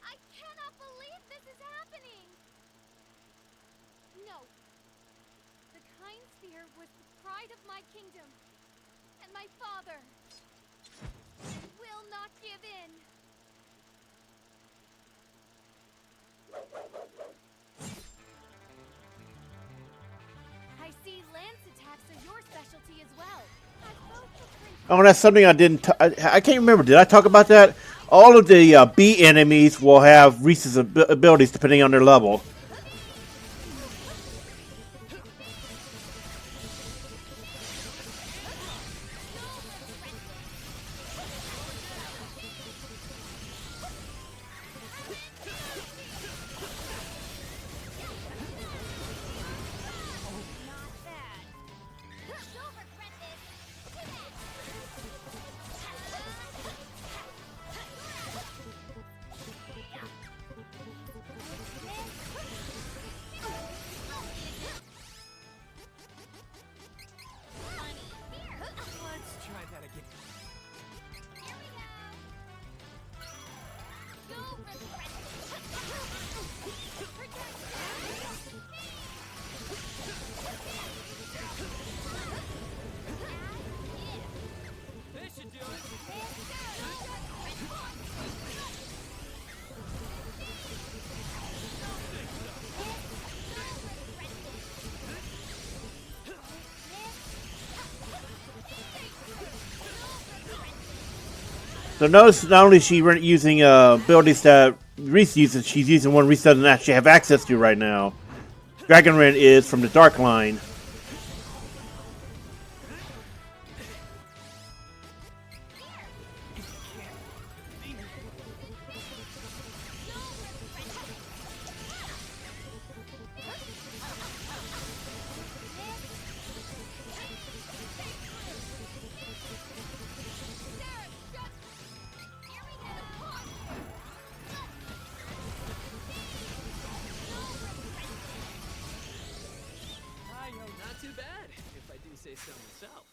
I cannot believe this is happening. No. The Kind Sphere was the pride of my kingdom. And my father will not give in. I see lance attacks are your specialty as well. As both the prince Oh, that's something I didn't. I can't remember. Did I talk about that? All of the B enemies will have Riesz's abilities depending on their level. not bad. You'll regret Let's try that again. Here we go. You'll regret This should do it. So notice not only is she using abilities that Riesz uses, she's using one Riesz doesn't actually have access to right now. Dragon Rend is from the Dark Line. Not too bad, if I do say so myself.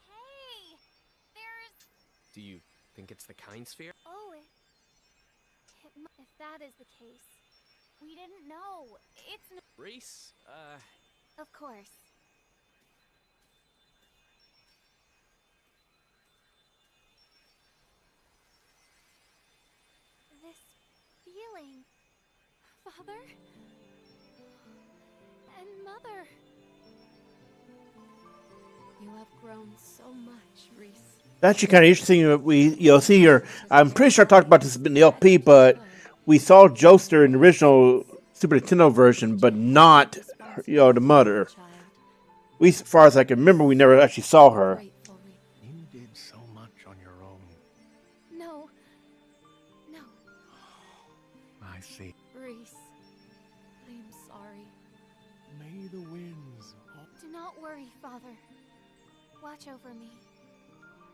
Hey, there's. Do you think it's the Kind Sphere? Oh, if that is the case, we didn't know. It's no. Riesz, Of course. This feeling, Father and Mother. You have grown so much, Riesz. That's actually kind of interesting that we see here. I'm pretty sure I talked about this in the LP, but we saw Joester in the original Super Nintendo version, but not the mother. Child, At least as far as I can remember, we never actually saw her. grateful we- You did so much on your own. No. No. I see. Riesz, I am sorry. May the winds. Do not worry, Father. Watch over me.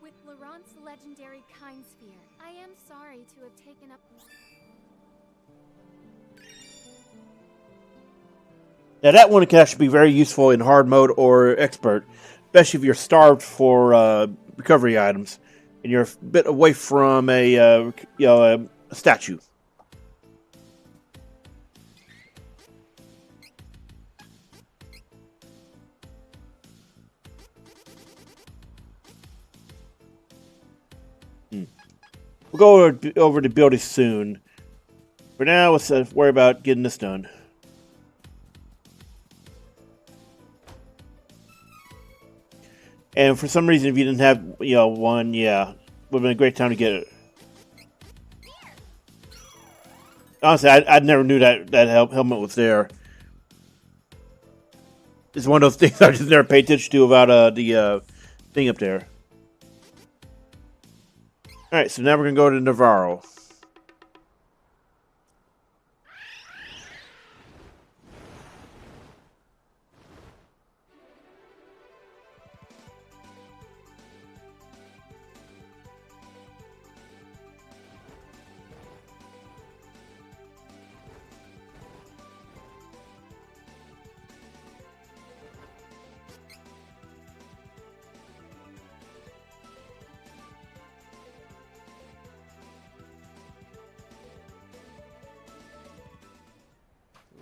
With Laurent's legendary Kind Sphere, I am sorry to have taken up. Now that one can actually be very useful in hard mode or expert, especially if you're starved for recovery items and you're a bit away from a statue. We'll go over to building soon. For now, let's worry about getting this done. And for some reason, if you didn't have, one, yeah, would have been a great time to get it. Honestly, I never knew that helmet was there. It's one of those things I just never paid attention to about the thing up there. All right, so now we're gonna go to Navarro.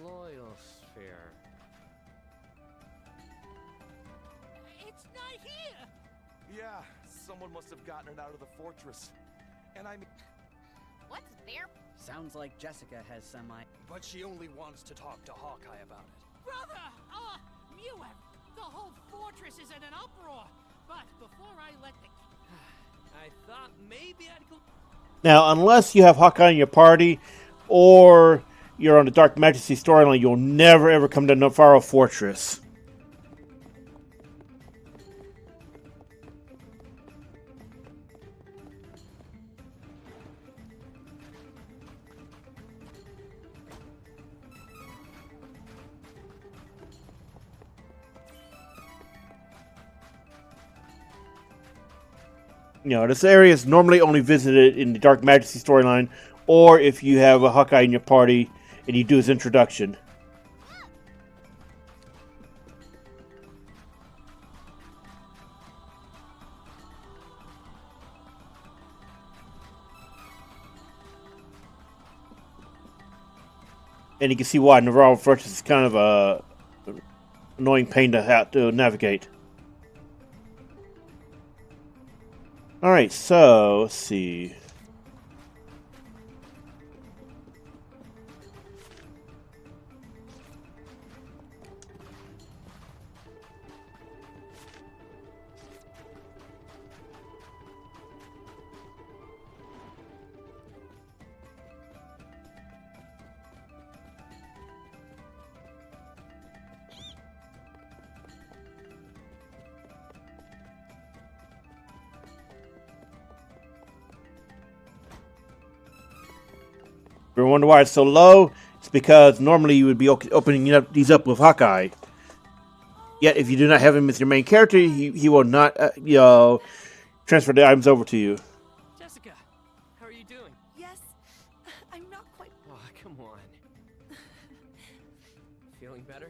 Loyal sphere. It's not here! Yeah, someone must have gotten it out of the fortress. And I mean... What's there? Sounds like Jessica has some But she only wants to talk to Hawkeye about it. Brother! Mew, the whole fortress is in an uproar! But before I let the... I thought maybe I'd go... Now, unless you have Hawkeye in your party, or you're on the Dark Majesty storyline, you'll never ever come to Navarro Fortress. This area is normally only visited in the Dark Majesty storyline, or if you have a Hawkeye in your party and you do his introduction. And you can see why Navarro Fortress is kind of a annoying pain to have to navigate. Alright, so, let's see. If you wonder why it's so low, it's because normally you would be opening these up with Hawkeye. Yet, if you do not have him as your main character, he will not, transfer the items over to you. Jessica, how are you doing? Yes, I'm not quite. Oh, come on. Feeling better?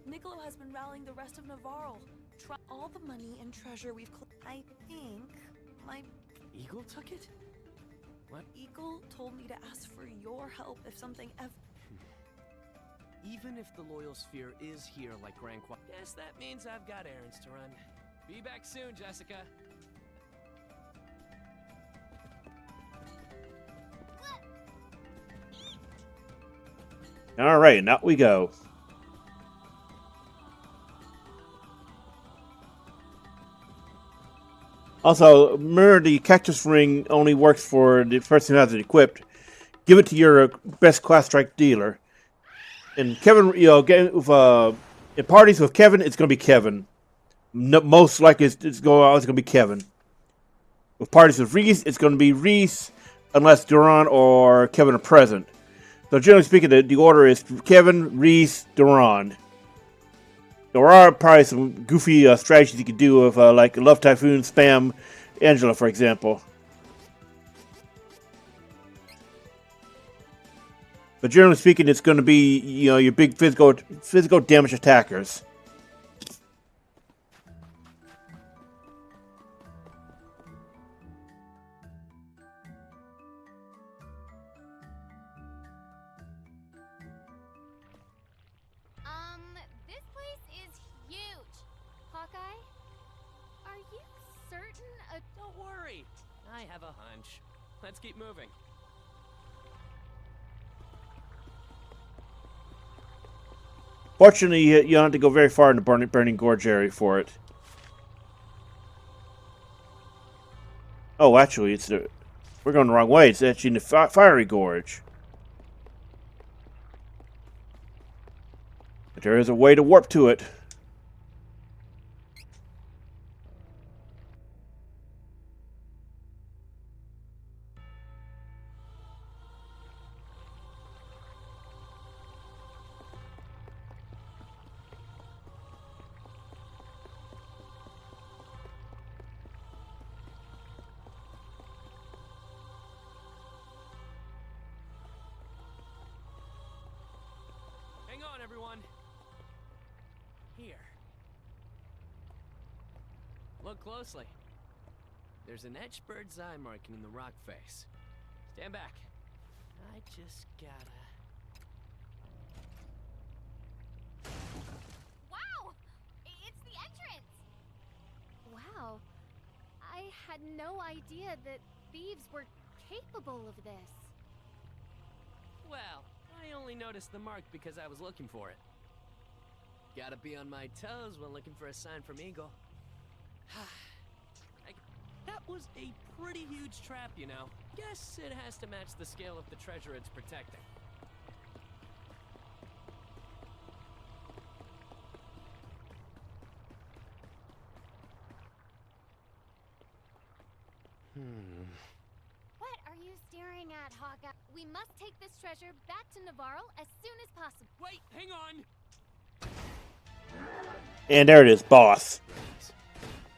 Niccolo has been rallying the rest of Navarro. All the money and treasure we've I think my Eagle took it? What? Eagle told me to ask for your help if something ever... Even if the Loyal Sphere is here like Grand Qua... Guess that means I've got errands to run. Be back soon, Jessica. Alright, out we go. Also, remember the cactus ring only works for the person who has it equipped. Give it to your best class strike dealer. And Kevin, in parties with Kevin, it's going to be Kevin. Most likely, it's going to be Kevin. With parties with Riesz, it's going to be Riesz, unless Duran or Kevin are present. So generally speaking, the order is Kevin, Riesz, Duran. There are probably some goofy strategies you could do with, like Love Typhoon, spam Angela, for example. But generally speaking, it's going to be, your big physical damage attackers. This place is huge. Hawkeye, are you certain Don't worry. I have a hunch. Let's keep moving. Fortunately, you don't have to go very far in the Burning Gorge area for it. Oh, actually, we're going the wrong way. It's actually in the Fiery Gorge. But there is a way to warp to it. Hang on, everyone. Here. Look closely. There's an etched bird's eye marking in the rock face. Stand back. I just gotta... Wow! It's the entrance! Wow. I had no idea that thieves were capable of this. Well, I only noticed the mark because I was looking for it. Gotta be on my toes when looking for a sign from Eagle. That was a pretty huge trap, you know. Guess it has to match the scale of the treasure it's protecting. What are you staring at, Hawkeye? We must take this treasure back to Navarro as soon as possible. Wait, hang on! And there it is, boss.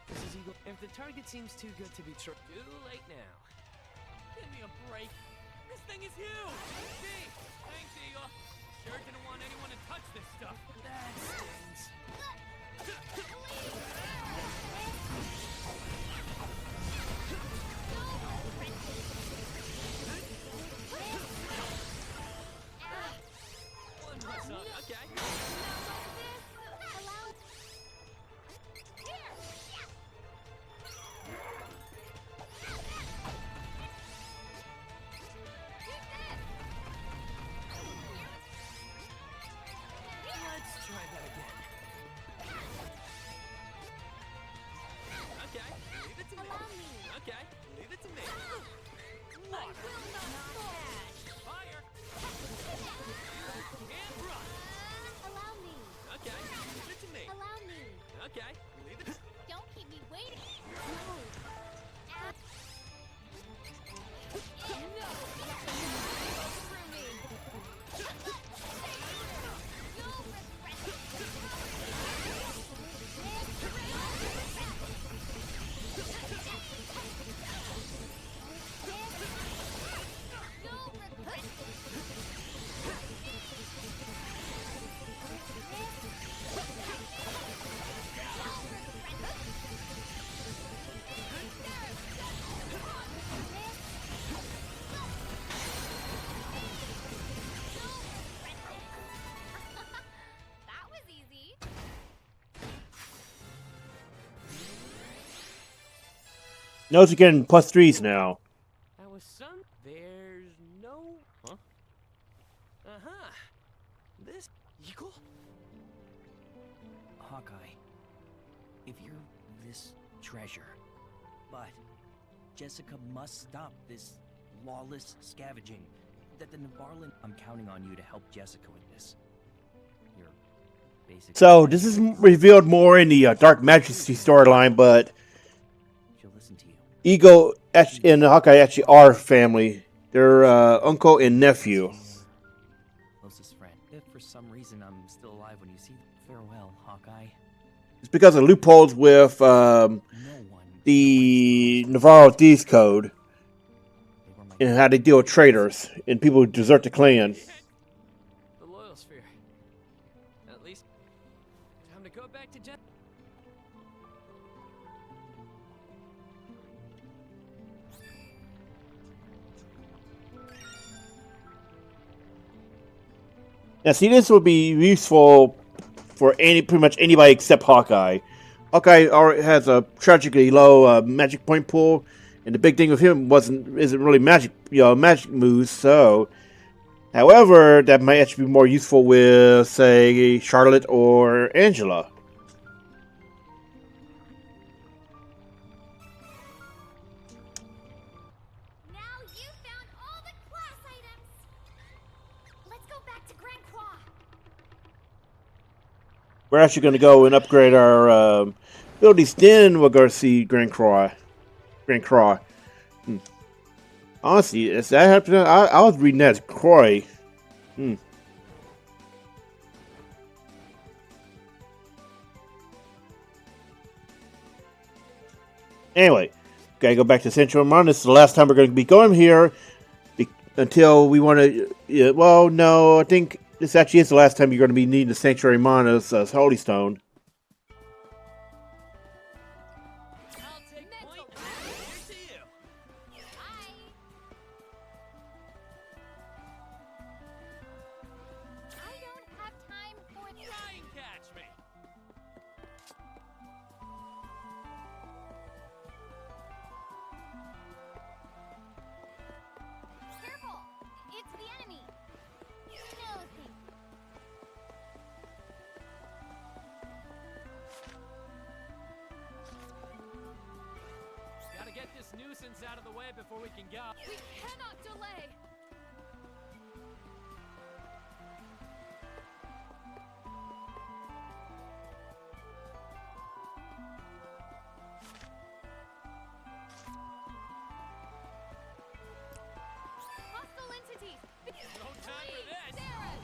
This is Eagle. If the target seems too good to be true, too late now. Give me a break. This thing is huge! Gee, thanks, Eagle. Sure didn't want anyone to touch this stuff. That stings. One less up. Okay. Let's try that again. Okay, leave it to me. Okay, leave it to me. I will not fire. And run. Allow me. Okay, leave it to me. Allow me. Okay, leave it. Don't keep me waiting. That was easy. Notice you're getting +3s now. That was some. There's no. Huh? This Eagle? Hawkeye, if you're this treasure, but Jessica must stop this lawless scavenging. That the Navarran, I'm counting on you to help Jessica with this. You're basically. So, this is revealed more in the Dark Majesty storyline, but She'll listen to you. Eagle and Hawkeye actually are family. They're uncle and nephew. Closest friend. If for some reason I'm still alive when you see, farewell, Hawkeye. It's because of loopholes with No one. the Navarro Thieves Code They were my and how they deal with traitors and people who desert the clan. Now, see, this would be useful for pretty much anybody except Hawkeye. Hawkeye already has a tragically low magic point pool, and the big thing with him isn't really magic moves. So, however, that might actually be more useful with, say, Charlotte or Angela. Now you found all the class items. Let's go back to Grand Croix. We're actually going to go and upgrade our abilities. Then we'll go see Grand Croix. Honestly, is that happening? I was reading that as Croix. Anyway, gotta go back to Central Mon. This is the last time we're going to be going here until we want to. Well, no, I think this actually is the last time you're going to be needing the Sanctuary Mana's Holy Stone. I'll take point. Here's to you. I don't have time for this. Try and catch me. Careful! It's the enemy! No, thank you. Gotta get this nuisance out of the way before we can go. We cannot delay! Hostile entities! No time for this. Sarah!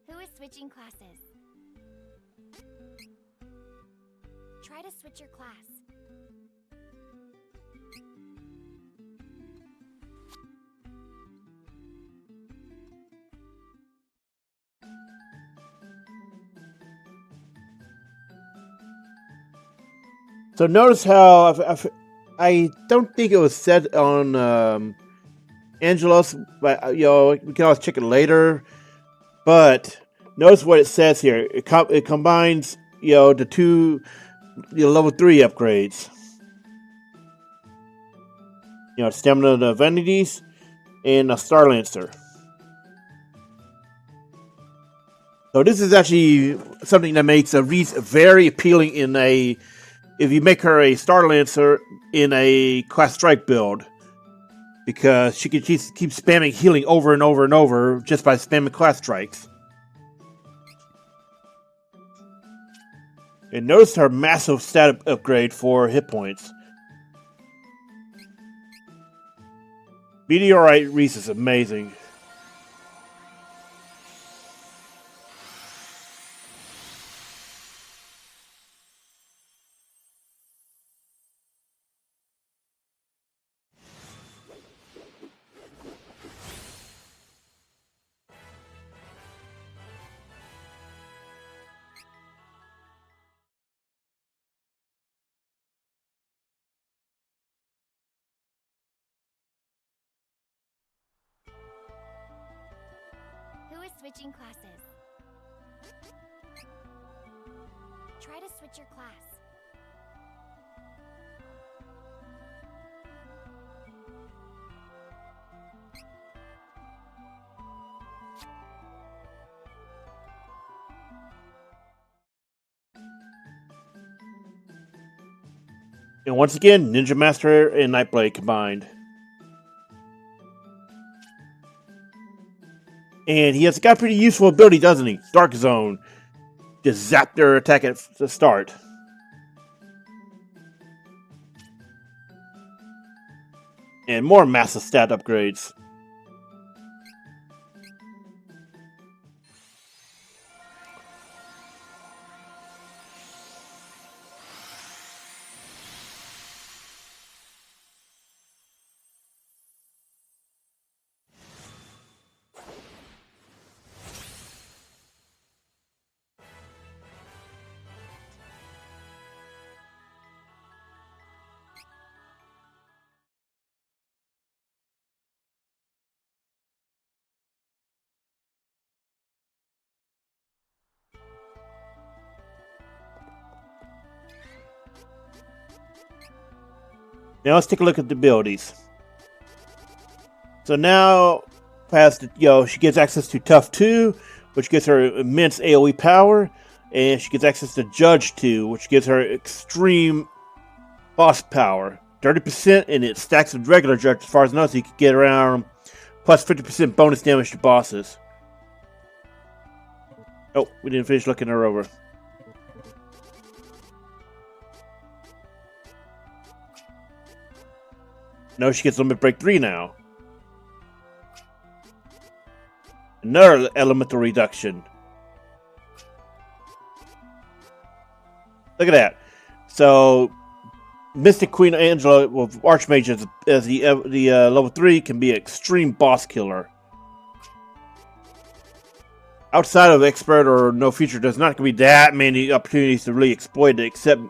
Who is switching classes? Try to switch your class. So notice how I don't think it was said on Angelos, but we can always check it later. But notice what it says here. It combines the two level 3 upgrades. Stamina Divinities and a Star Lancer. So this is actually something that makes Riesz very appealing if you make her a Star Lancer in a Class Strike build. Because she can keep spamming healing over and over and over just by spamming Class Strikes. And notice her massive stat upgrade for hit points. Meteorite Riesz is amazing. Who is switching classes? Try to switch your class. And once again, Ninja Master and Nightblade combined. And he has got a pretty useful ability, doesn't he? Dark Zone. Just zap their attack at the start. And more massive stat upgrades. Now let's take a look at the abilities. So now, she gets access to Tough 2, which gives her immense AoE power, and she gets access to Judge 2, which gives her extreme boss power. 30%, and it stacks with regular Judge. As far as I know, so you can get around plus 50% bonus damage to bosses. Oh, we didn't finish looking her over. No, she gets Limit Break 3 now. Another elemental reduction. Look at that. So, Mystic Queen Angela with Archmage as the level 3 can be an extreme boss killer. Outside of Expert or No Future, there's not going to be that many opportunities to really exploit it, except,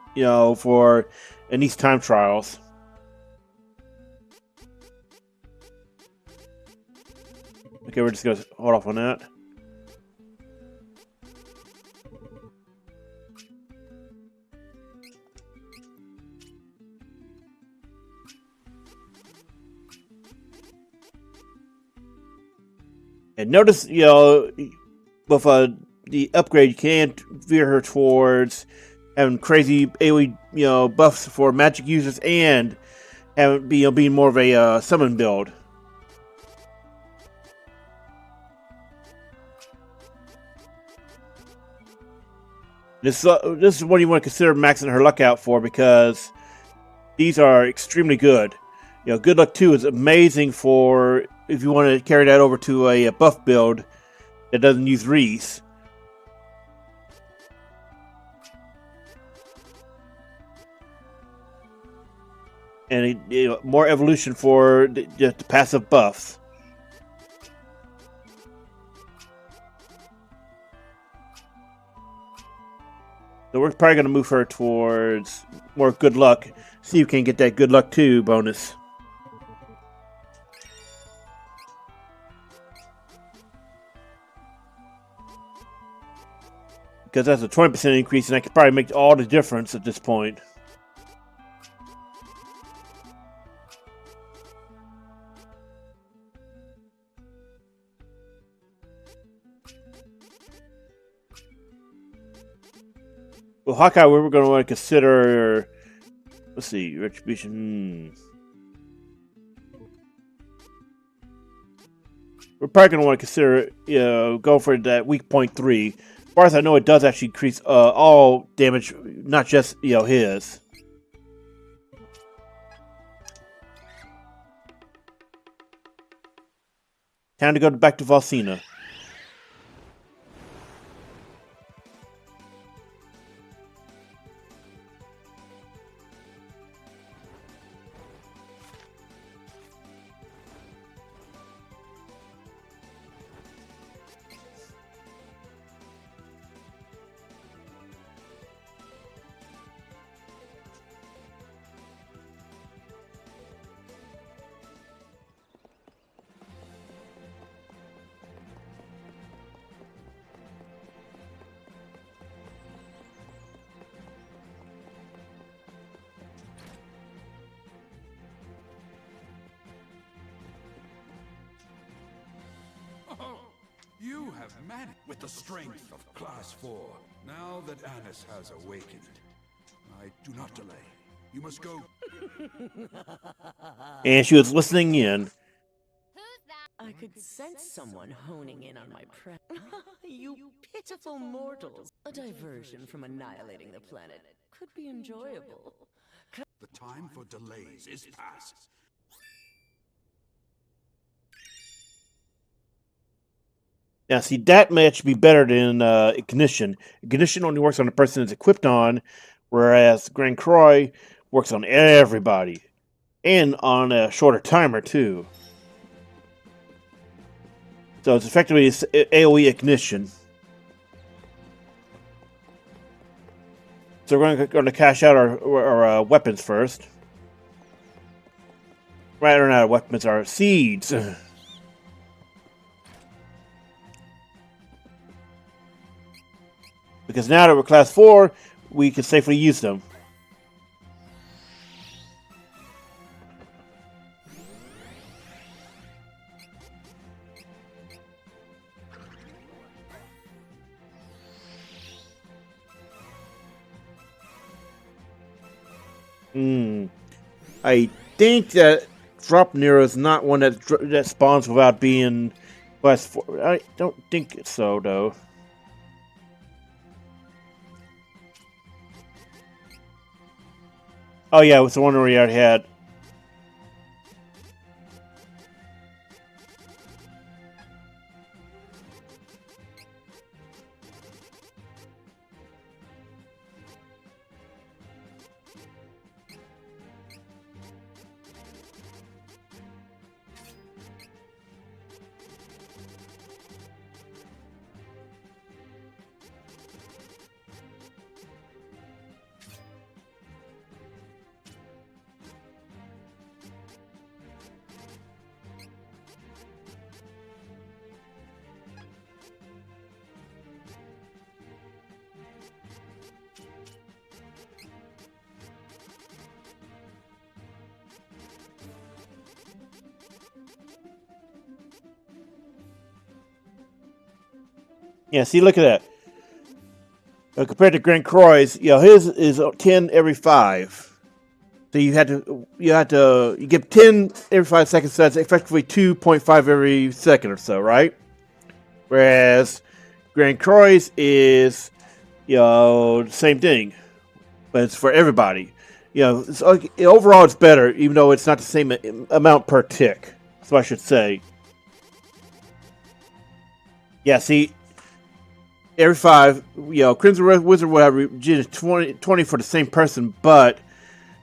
for Anise time trials. Okay, we're just going to hold off on that. And notice, with the upgrade, you can veer her towards having crazy AoE, buffs for magic users and having being more of a summon build. This is what you want to consider maxing her luck out for, because these are extremely good. Good Luck 2 is amazing for if you want to carry that over to a buff build that doesn't use Riesz. And more evolution for just the passive buffs. So we're probably going to move her towards more Good Luck. See if you can get that Good Luck 2 bonus. Because that's a 20% increase, and that could probably make all the difference at this point. Well, Hawkeye, we're going to want to consider. Let's see, Retribution. We're probably going to want to consider, go for that weak point 3. As far as I know, it does actually increase all damage, not just his. Time to go back to Valsina. You have managed with the strength of Class 4. Now that Anise has awakened, I do not delay. You must go. And she was listening in. Who's that? I could sense someone honing in on my You pitiful mortals. A diversion from annihilating the planet could be enjoyable. The time for delays is past. Now, see, that may actually be better than Ignition. Ignition only works on the person it's equipped on, whereas Grand Croix works on everybody. And on a shorter timer, too. So it's effectively AoE Ignition. So we're going to cash out our weapons first. Rather not our weapons, our seeds. Because now that we're Class 4, we can safely use them. I think that Drop Nero is not one that spawns without being class 4. I don't think it's so, though. Oh yeah, it was the one where we already had. Yeah, see, look at that. Compared to Grand Croix, his is 10 every 5. So you get 10 every 5 seconds, so that's effectively 2.5 every second or so, right? Whereas Grand Croix is, same thing, but it's for everybody. Overall it's better, even though it's not the same amount per tick. That's what I should say. Yeah, see. Every 5, Crimson Wizard will have just 20 for the same person, but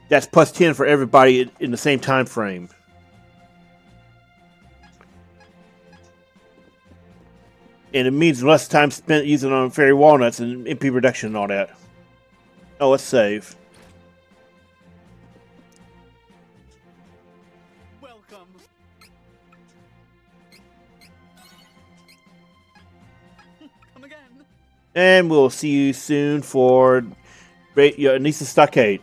that's plus 10 for everybody in the same time frame. And it means less time spent using on fairy walnuts and MP reduction and all that. Oh, let's save. Welcome. Come again. And we'll see you soon for Anise Stockade.